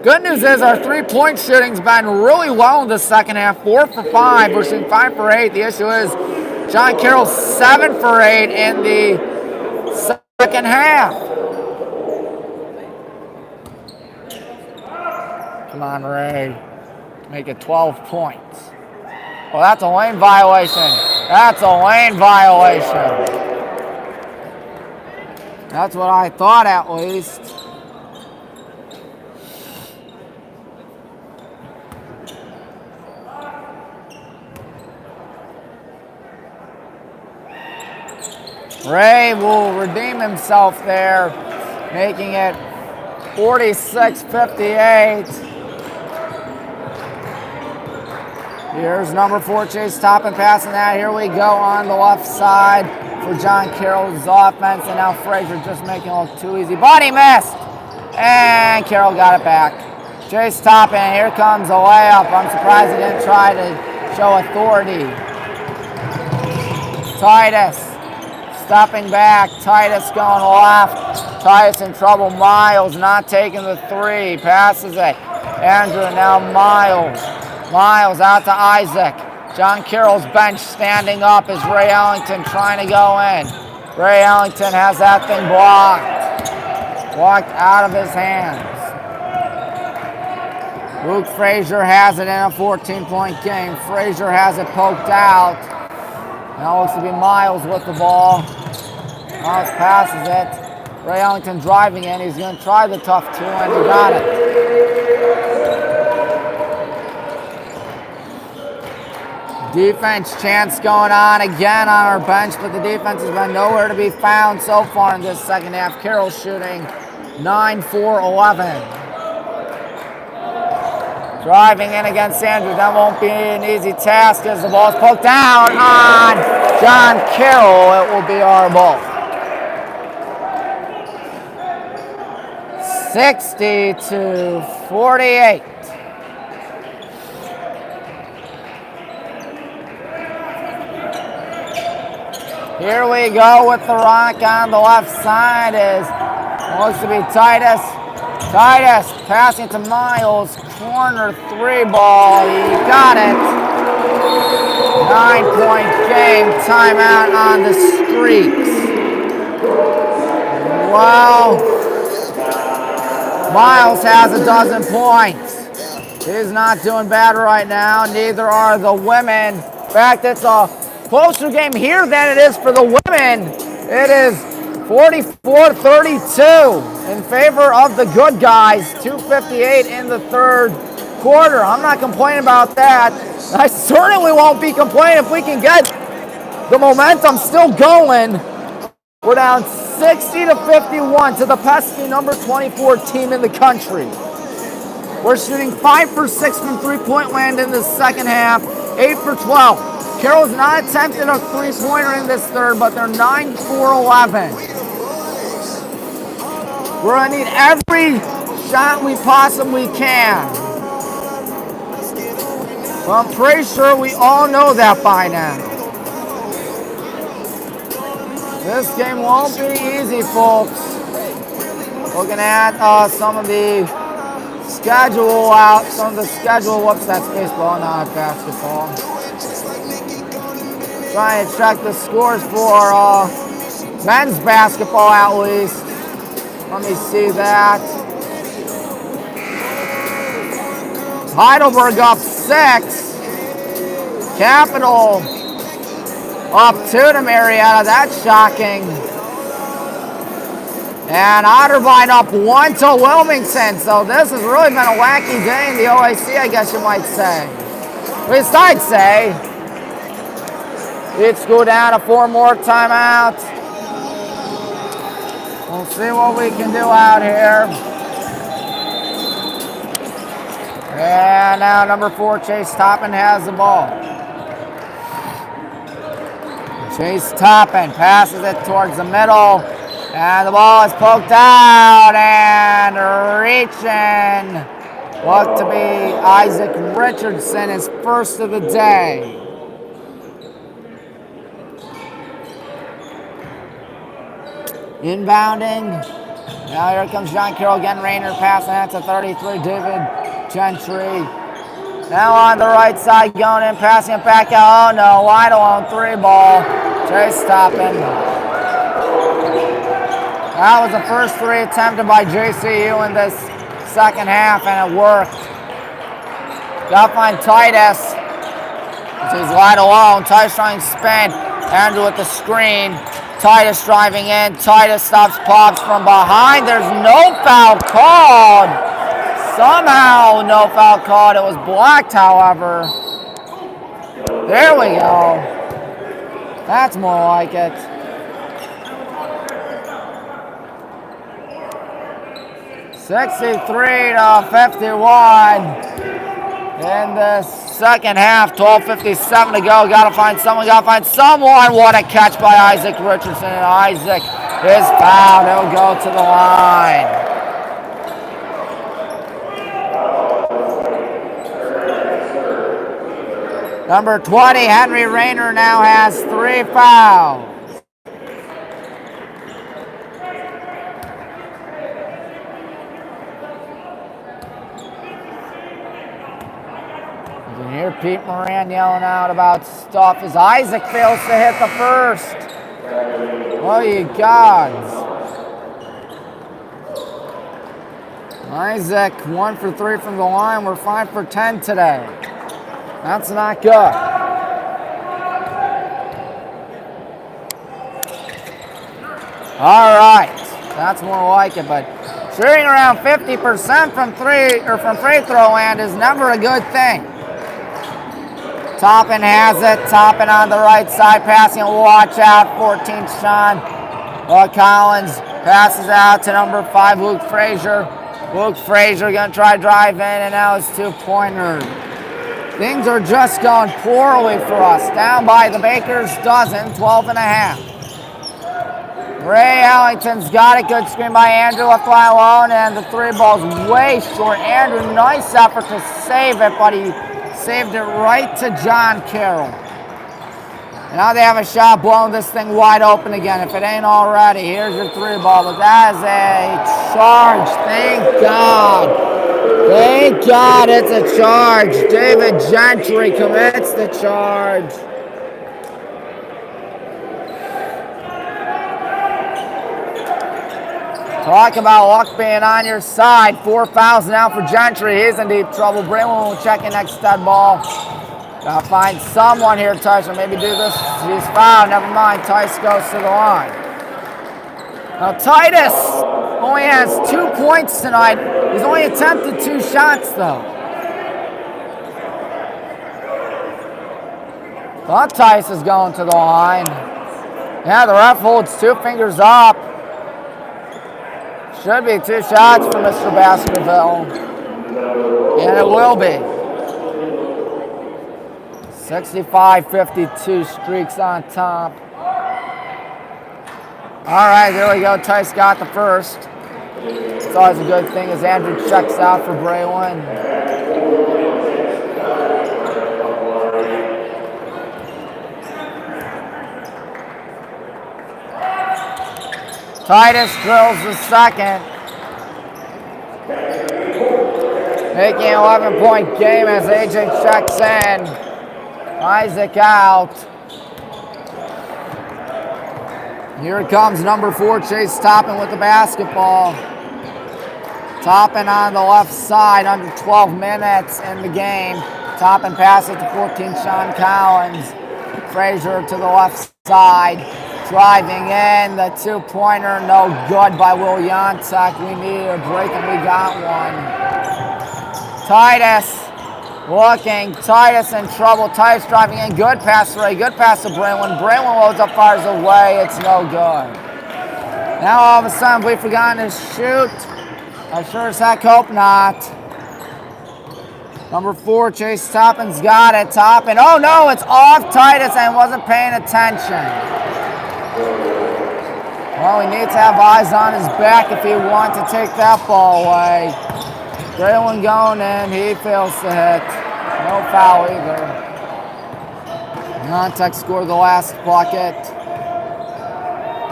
Good news is our three-point shooting's been really well in the second half. 4 for 5. We're shooting 5 for 8. The issue is John Carroll 7 for 8 in the second half. Come on, Ray. Make it 12 points. Well, that's a lane violation. That's a lane violation. That's what I thought at least. Ray will redeem himself there, making it 46-58. Here's number 4, Chase Toppin passing that. Here we go on the left side for John Carroll's offense. And now Frazier just making it look too easy. But he missed. And Carroll got it back. Chase Toppin, here comes a layup. I'm surprised he didn't try to show authority. Titus stepping back. Titus going left. Titus in trouble. Miles not taking the 3. Passes it. Andrew, now Miles. Miles out to Isaac. John Carroll's bench standing up as Ray Ellington trying to go in. Ray Ellington has that thing blocked. Blocked out of his hands. Luke Frazier has it in a 14-point game. Frazier has it poked out. Now looks to be Miles with the ball. Miles passes it. Ray Ellington driving in. He's going to try the tough 2, and he got it. Defense chance going on again on our bench, but the defense has been nowhere to be found so far in this second half. Carroll shooting 9 for 11. Driving in against Andrew. That won't be an easy task as the ball's poked down on John Carroll. It will be our ball. 60-48. Here we go with the rock on the left side is looks to be Titus. Titus passing to Miles. Corner 3 ball. He got it. 9-point game. Timeout on the Streaks. Well, Miles has a dozen points. He's not doing bad right now. Neither are the women. In fact, it's a closer game here than it is for the women. It is 44-32 in favor of the good guys. 2:58 in the third quarter. I'm not complaining about that. I certainly won't be complaining if we can get the momentum still going. We're down 60-51 to the pesky number 24 team in the country. We're shooting 5 for 6 from three-point land in the second half, 8 for 12. Carroll's not attempted a three-pointer in this third, but they're 9 for 11. We're going to need every shot we possibly can. Well, I'm pretty sure we all know that by now. This game won't be easy, folks. Looking at some of the schedule out, whoops, that's baseball, not basketball. Trying to check the scores for men's basketball at least. Let me see that. Heidelberg up 6. Capital up 2 to Marietta. That's shocking. And Otterbein up 1 to Wilmington. So this has really been a wacky day in the OAC, I guess you might say. At least I'd say. Let's go down to 4 more timeouts. We'll see what we can do out here. And now number 4, Chase Toppin has the ball. Chase Toppin passes it towards the middle. And the ball is poked out and reaching. Look to be Isaac Richardson, his first of the day. Inbounding Now here comes John Carroll again. Rayner passing that to 33. David Gentry. Now on the right side, going in, passing it back out. Oh no, wide alone, 3-ball. Chase Toppin. That was the first 3 attempted by JCU in this second half, and it worked. Got to find Titus. He's wide alone. Titus trying to spin. Andrew with the screen. Titus driving in. Titus stops Pops from behind. There's no foul called. Somehow no foul called. It was blocked, however. There we go. That's more like it. (63-51) in the second half. 12:57 to go. Gotta find someone. What a catch by Isaac Richardson. And Isaac is fouled. He'll go to the line. Number 20, Henry Rayner, now has 3 fouls. You can hear Pete Moran yelling out about stuff as Isaac fails to hit the first. Oh, you gods. Isaac, 1 for 3 from the line. We're 5 for 10 today. That's not good. All right, that's more like it. But shooting around 50% from free throw land is never a good thing. Toppin has it. Toppin on the right side, passing. Watch out, 14th Sean Collins passes out to number 5, Luke Frazier. Luke Frazier gonna try to drive in, and now it's 2-pointer. Things are just going poorly for us. Down by the Baker's dozen, 12.5. Ray Ellington's got it. Good screen by Andrew, left line alone, and the 3-ball's way short. Andrew, nice effort to save it, but he saved it right to John Carroll. And now they have a shot blowing this thing wide open again. If it ain't already, here's your 3-ball. But that is a charge. Thank God. Thank God it's a charge. David Gentry commits the charge. Talk about luck being on your side. 4 fouls now for Gentry. He's in deep trouble. Braylon will check in next stud ball. Gotta find someone here, Tice, or maybe do this. He's fouled. Never mind. Tice goes to the line. Now Titus only has 2 points tonight. He's only attempted 2 shots, though. Thought Tice is going to the line. Yeah, the ref holds 2 fingers up. Should be 2 shots for Mr. Baskerville. And it will be. 65-52 streaks on top. All right, there we go. Tice got the first. It's always a good thing as Andrew checks out for Braylon. Titus drills the second. Making an 11-point game as AJ checks in. Isaac out. Here comes number 4, Chase Toppin with the basketball. Toppin on the left side, under 12 minutes in the game. Toppin passes to 14, Sean Collins. Frazier to the left side. Driving in, the 2-pointer, no good by Will Jantek. We needed a break and we got one. Titus looking, Titus in trouble. Titus driving in, good pass to Ray, good pass to Braylon. Braylon loads up, fires away, it's no good. Now all of a sudden we've forgotten to shoot. I sure as heck hope not. Number 4, Chase Toppin's got it. Toppin, oh no, it's off Titus and wasn't paying attention. Well, he needs to have eyes on his back if he wants to take that ball away. Braylon going in, he fails to hit. No foul either. Jantek scored the last bucket.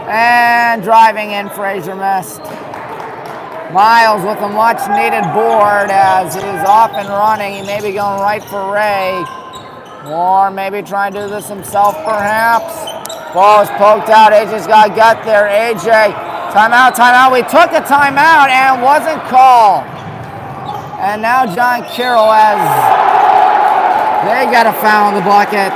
And driving in, Frazier missed. Miles with a much needed board as he's off and running. He may be going right for Ray. Or maybe trying to do this himself perhaps. Ball is poked out. AJ's got to get there. AJ, timeout, timeout. We took a timeout and wasn't called. And now John Carroll has, they got a foul in the bucket.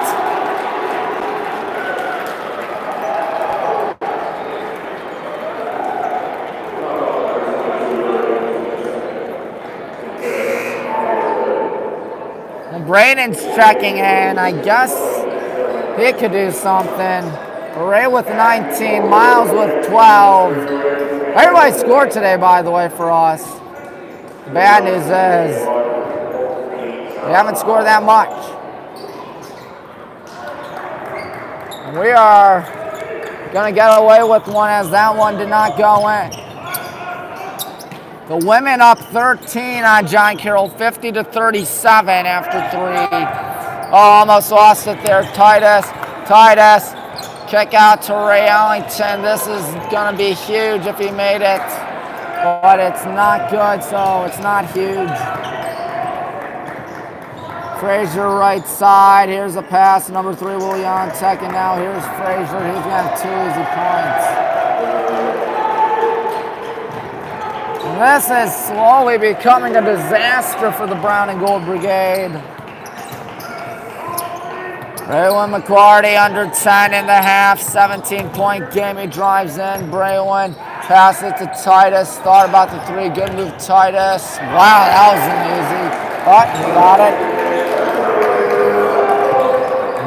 Braden's checking in. I guess he could do something. Ray with 19, Miles with 12. Everybody scored today, by the way, for us. The bad news is we haven't scored that much. And we are going to get away with one as that one did not go in. The women up 13 on John Carroll, 50-37 after 3. Oh, almost lost it there. Titus. Kick out to Ray Ellington. This is going to be huge if he made it. But it's not good, so it's not huge. Frazier right side. Here's a pass. Number 3, Willian Tech. And now here's Frazier. He's going to have 2 easy points. This is slowly becoming a disaster for the Brown and Gold Brigade. Braylon McCarty under 10 in the half, 17-point game. He drives in. Braylon passes it to Titus. Thought about the 3. Good move, Titus. Wow, that was an easy. But he got it.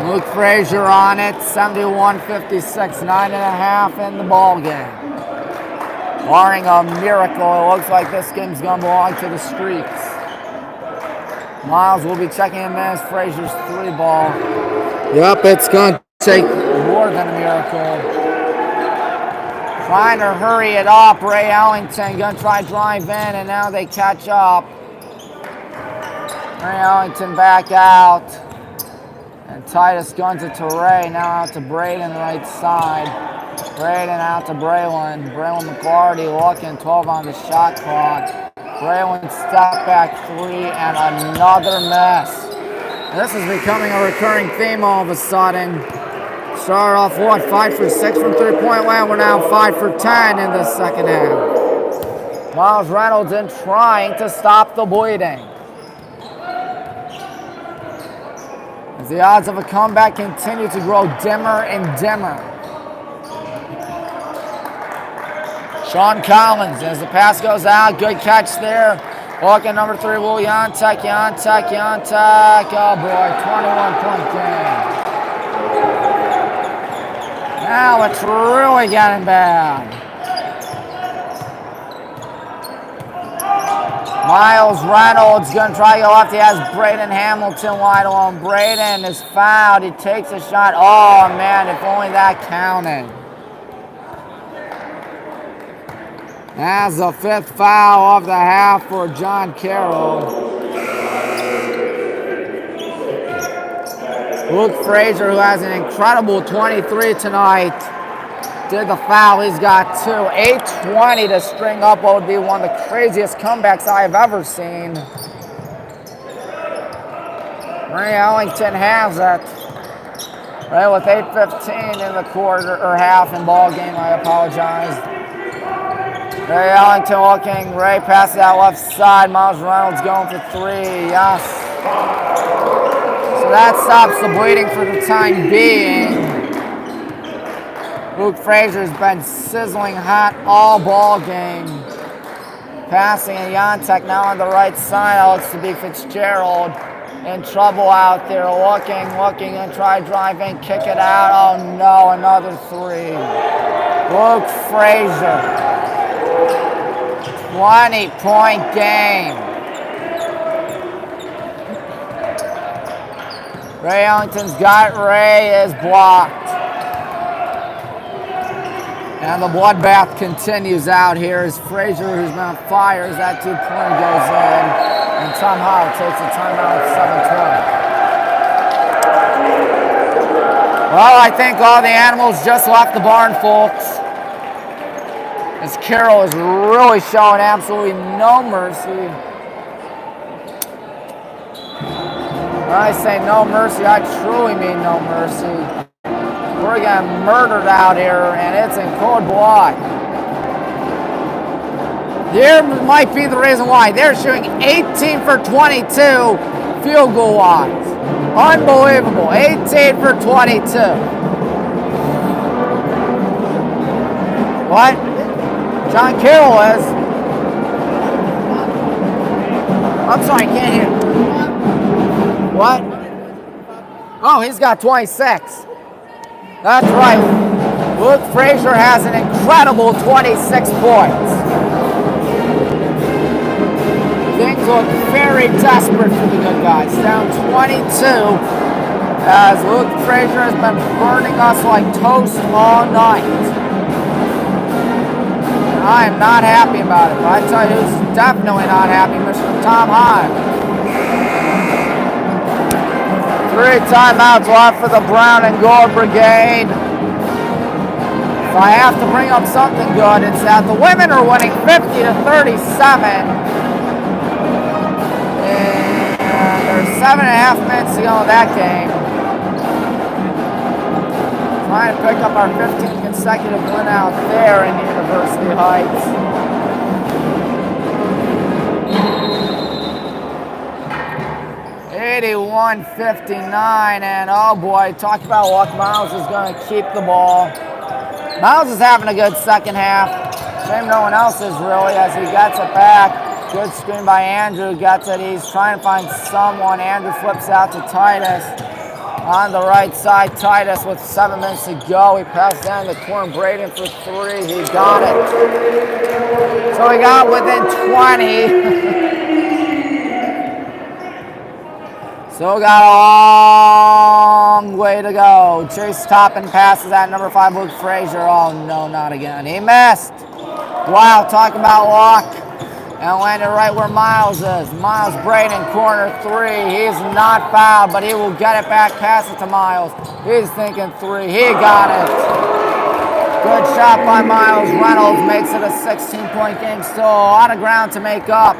Luke Frazier on it. 71-56, 9.5 in the ball game. Barring a miracle, it looks like this game's going to belong to the Streaks. Miles will be checking in as Frazier's 3 ball. Yep, it's going to take more than a miracle. Trying to hurry it up. Ray Ellington going to try to drive in, and now they catch up. Ray Ellington back out. And Titus guns it to Ray. Now out to Braden right side. Braden out to Braylon. Braylon McCarty looking, 12 on the shot clock. Braylon step back 3 and another miss. This is becoming a recurring theme all of a sudden. Started off what, 5 for 6 from 3-point land. We're now 5 for 10 in the second half. Miles Reynolds in trying to stop the bleeding. As the odds of a comeback continue to grow dimmer and dimmer. Sean Collins, as the pass goes out, good catch there. Walking number 3, Will Yontek. Oh boy, 21-point game. Now it's really getting bad. Miles Reynolds going to try to go left. He has Braden Hamilton wide alone. Braden is fouled. He takes a shot. Oh man, if only that counted. That's the 5th foul of the half for John Carroll. Luke Frazier, who has an incredible 23 tonight, did the foul. He's got 2. 8:20 to string up what would be one of the craziest comebacks I have ever seen. Ray Ellington has it. Ray with 8:15 in the quarter, or half in ball game, I apologize. Ray Ellington looking. Ray passes out left side. Miles Reynolds going for 3. Yes. So that stops the bleeding for the time being. Luke Frazier's been sizzling hot all ball game. Passing and Yontek now on the right side. That looks to be Fitzgerald. In trouble out there. Looking, and try driving. Kick it out. Oh no, another 3. Luke Frazier. 20-point game. Ray Ellington's got Ray is blocked. And the bloodbath continues out here as Frazier, who's been on fire, as that 2-pointer goes in. And somehow takes a timeout at 7:20. Well, I think all the animals just left the barn, folks. As Carroll is really showing absolutely no mercy. When I say no mercy, I truly mean no mercy. We're getting murdered out here, and it's in cold blood. There might be the reason why. They're shooting 18 for 22 field goal wise. Unbelievable. 18 for 22. What? John Carroll is. I'm sorry, I can't hear. What? Oh, he's got 26. That's right. Luke Frazier has an incredible 26 points. Things look very desperate for the good guys. Down 22 as Luke Frazier has been burning us like toast all night. I am not happy about it, but I tell you who's definitely not happy, Mr. Tom Hine. 3 timeouts left for the Brown and Gold Brigade. If I have to bring up something good, it's that the women are winning 50-37. And there's 7.5 minutes to go in that game. Trying to pick up our 15th consecutive win out there in University Heights. $81-59, and oh boy, talk about luck. Miles is going to keep the ball. Miles is having a good second half. Shame no one else is really as he gets it back. Good screen by Andrew, gets it. He's trying to find someone. Andrew flips out to Titus. On the right side, Titus with 7 minutes to go. He passed down the corner. Braden for 3. He got it. So he got within 20. So got a long way to go. Chase Toppin passes at number 5, Luke Frazier. Oh no, not again. He missed. Wow, talk about luck. And landed right where Miles is. Miles Braden, corner 3. He's not fouled, but he will get it back, pass it to Miles. He's thinking 3. He got it. Good shot by Miles. Reynolds makes it a 16-point game. Still a lot of ground to make up.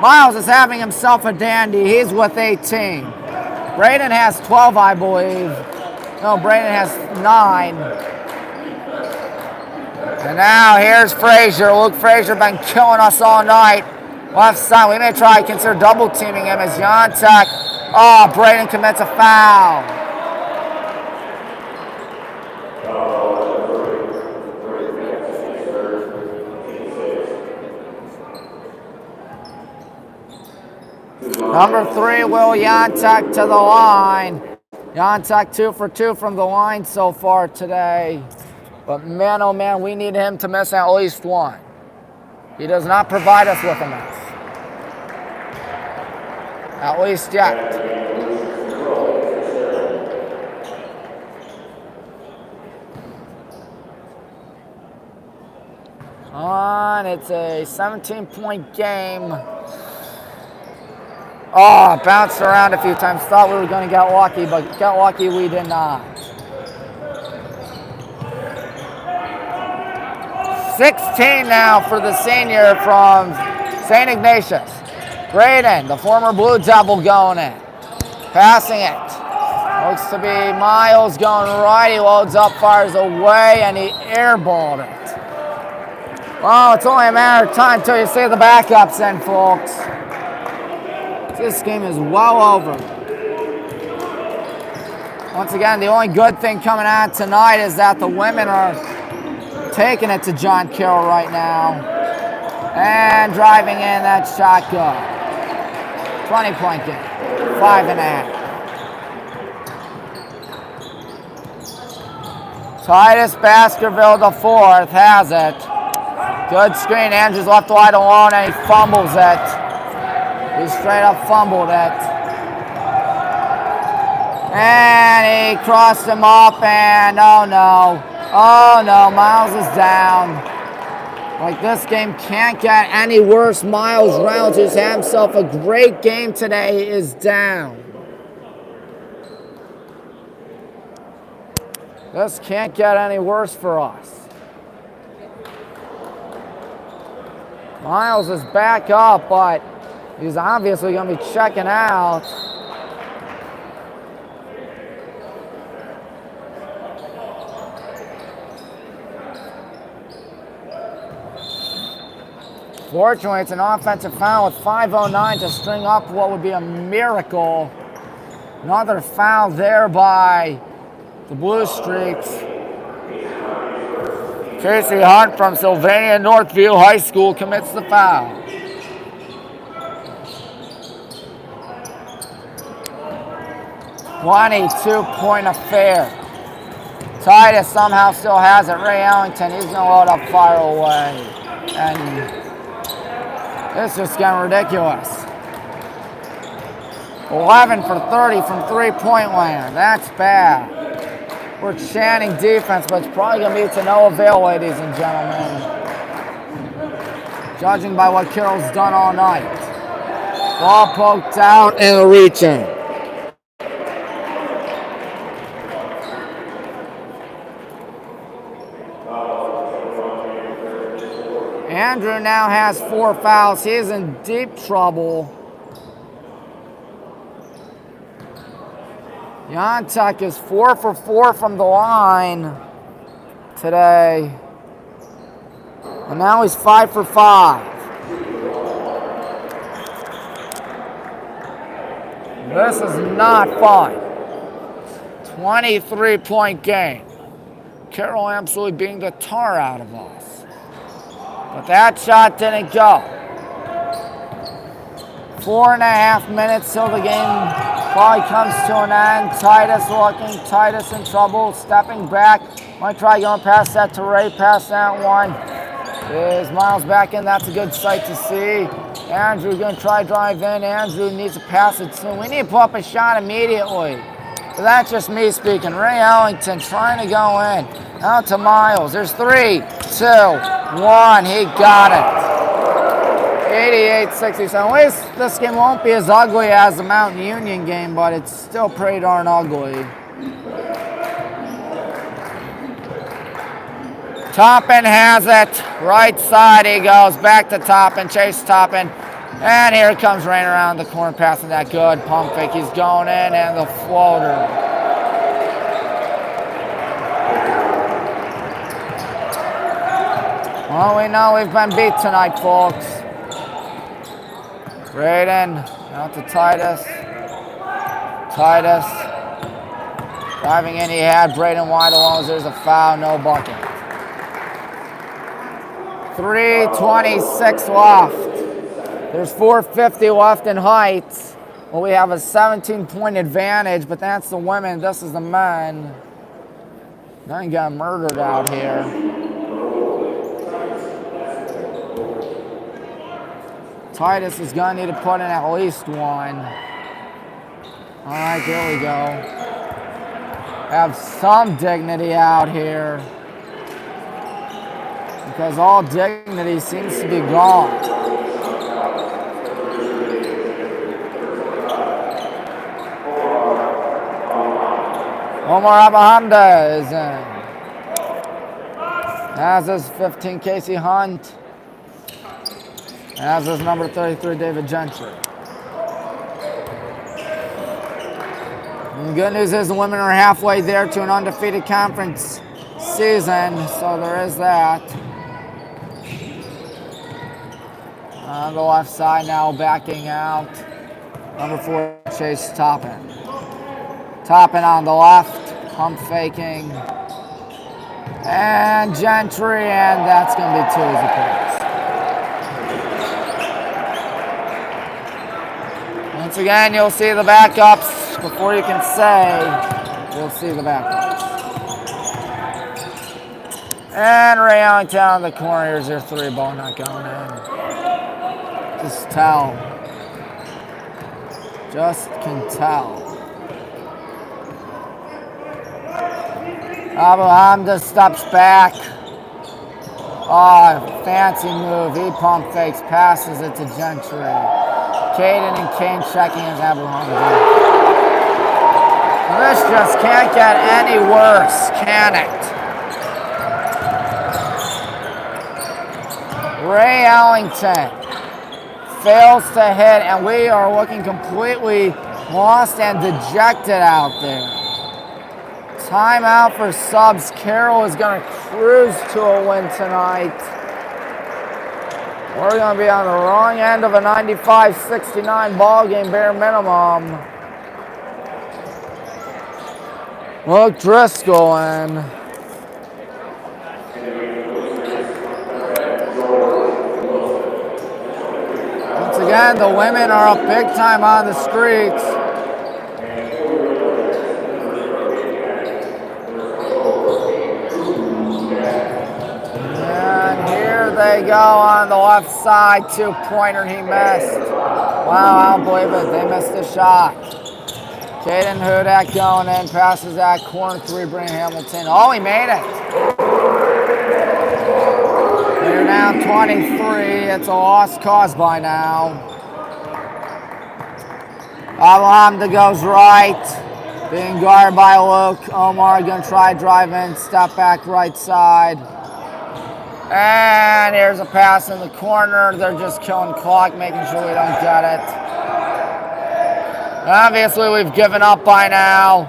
Miles is having himself a dandy. He's with 18. Braden has 12, I believe. No, Braden has 9. And now here's Frazier. Luke Frazier been killing us all night. Left side, we may try to consider double teaming him as Jantek. Oh, Braden commits a foul. Number 3, Will Jantek to the line. Jantek 2 for 2 from the line so far today. But man, oh man, we need him to miss at least one. He does not provide us with a miss. At least yet. It's a 17-point game. Oh, bounced around a few times. Thought we were going to get lucky, but get lucky we did not. 16 now for the senior from St. Ignatius. Braden, the former Blue Devil, going in. Passing it. Looks to be Miles going right. He loads up, fires away, and he airballed it. Well, it's only a matter of time until you see the backups in, folks. This game is well over. Once again, the only good thing coming out tonight is that the women are taking it to John Carroll right now. And driving in that shotgun. 20-point game. 5.5. Titus Baskerville, the 4th, has it. Good screen. Andrews left wide alone, and he fumbles it. He straight up fumbled it. And he crossed him up, and oh no. Oh no, Miles is down. Like, this game can't get any worse. Miles Reynolds, who's had himself a great game today, is down. This can't get any worse for us. Miles is back up, but he's obviously going to be checking out. Fortunately, it's an offensive foul with 5:09 to string up what would be a miracle. Another foul there by the Blue Streaks. Casey Hunt from Sylvania Northview High School commits the foul. .22 affair. Titus somehow still has it. Ray Ellington, he's going to load up, fire away. And this is getting ridiculous. 11 for 30 from three-point land. That's bad. We're chanting defense, but it's probably going to be to no avail, ladies and gentlemen. Judging by what Carroll's done all night. Ball poked out and reaching. Andrew now has 4 fouls. He's in deep trouble. Yontek is 4 for 4 from the line today. And now he's 5 for 5. This is not fun. 23-point game. Carroll absolutely beating the tar out of us. But that shot didn't go. 4.5 minutes till the game probably comes to an end. Titus looking, Titus in trouble, stepping back. Might try going past that to Ray, past that one. Is Miles back in? That's a good sight to see. Andrew going to try drive in. Andrew needs to pass it soon. We need to pull up a shot immediately. But that's just me speaking. Ray Ellington trying to go in. Out to Miles. There's 3, 2, 1. He got it. 88-67. At least this game won't be as ugly as the Mountain Union game, but it's still pretty darn ugly. Toppin has it. Right side he goes. Back to Toppin. Chase Toppin. And here comes Rain around the corner, passing that good pump fake. He's going in, and the floater. Well, we know we've been beat tonight, folks. Braden, out to Titus. Titus. Driving in, he had Braden wide alone. There's a foul, no bucket. 3:26 left. There's 4:50 left in Heights. Well, we have a 17-point advantage, but that's the women. This is the men. They got murdered out here. Titus is going to need to put in at least one. All right, there we go. Have some dignity out here. Because all dignity seems to be gone. Omar Abahamda is in. As is 15, Casey Hunt. As is number 33, David Gentry. And the good news is the women are halfway there to an undefeated conference season, so there is that. On the left side now, backing out. Number 4, Chase Toppin. Toppin on the left, pump faking. And Gentry, and that's going to be 2 easy points. Once again, you'll see the backups before you can say you'll see the backups. And Ray Ellington on the corner. Here's your 3 ball not going in. Just tell. Just can tell. Abahamda steps back. Oh, fancy move. He pump fakes, passes it to Gentry. Caden and Kane checking as Abahamda. This just can't get any worse, can it? Ray Ellington fails to hit, and we are looking completely lost and dejected out there. Timeout for subs. Carroll is going to cruise to a win tonight. We're going to be on the wrong end of a 95-69 ball game, bare minimum. Look, Driscoll in. Once again, the women are up big time on the streets. And here they go on the left side, two-pointer he missed. Wow, I don't believe it, they missed the shot. Caden Hudak going in, passes that corner three, bring Hamilton. Oh, he made it. They're down 23. It's a lost cause by now. Alhamda goes right, being guarded by Luke. Omar gonna try drive in, step back right side. And here's a pass in the corner. They're just killing clock, making sure we don't get it. Obviously, we've given up by now.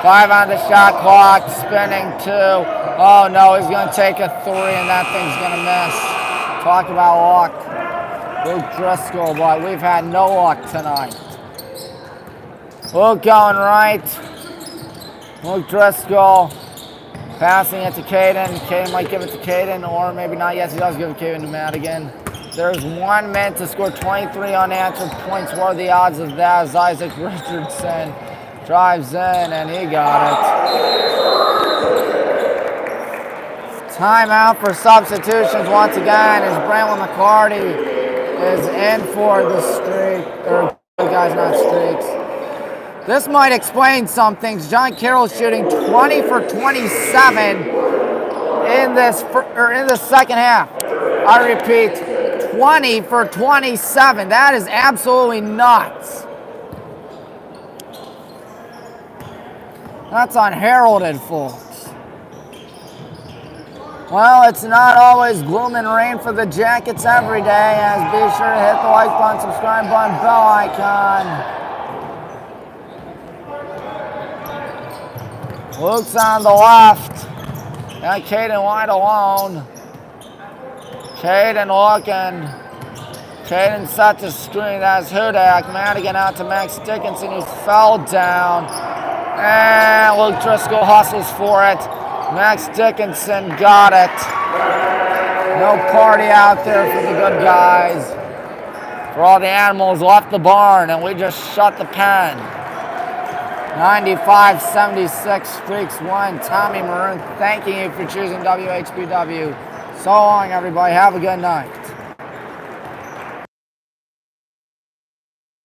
5 on the shot clock, spinning 2. Oh no, he's going to take a 3, and that thing's going to miss. Talk about luck. Luke Driscoll, but we've had no luck tonight. Luke going right. Luke Driscoll passing it to Caden. Caden might give it to Caden, or maybe not. Yes, he does give it to Caden to Madigan. There's 1 minute to score 23 unanswered points. What are the odds of that? As Isaac Richardson drives in, and he got it. Timeout for substitutions once again as Brandon McCarty is in for the streak. Or the guys, not streaks. This might explain some things. John Carroll shooting 20 for 27 in the second half. I repeat, 20 for 27. That is absolutely nuts. That's unheralded, folks. Well, it's not always gloom and rain for the Jackets every day, as be sure to hit the like button, subscribe button, bell icon. Luke's on the left. Got Caden wide alone. Caden looking. Caden sets a screen. That's Hudak. Madigan out to Max Dickinson, who fell down. And Luke Driscoll hustles for it. Max Dickinson got it. No party out there for the good guys. For all the animals left the barn, and we just shut the pen. 95-76 streaks won. Tommy Maroon thanking you for choosing WHBW. So long, everybody. Have a good night.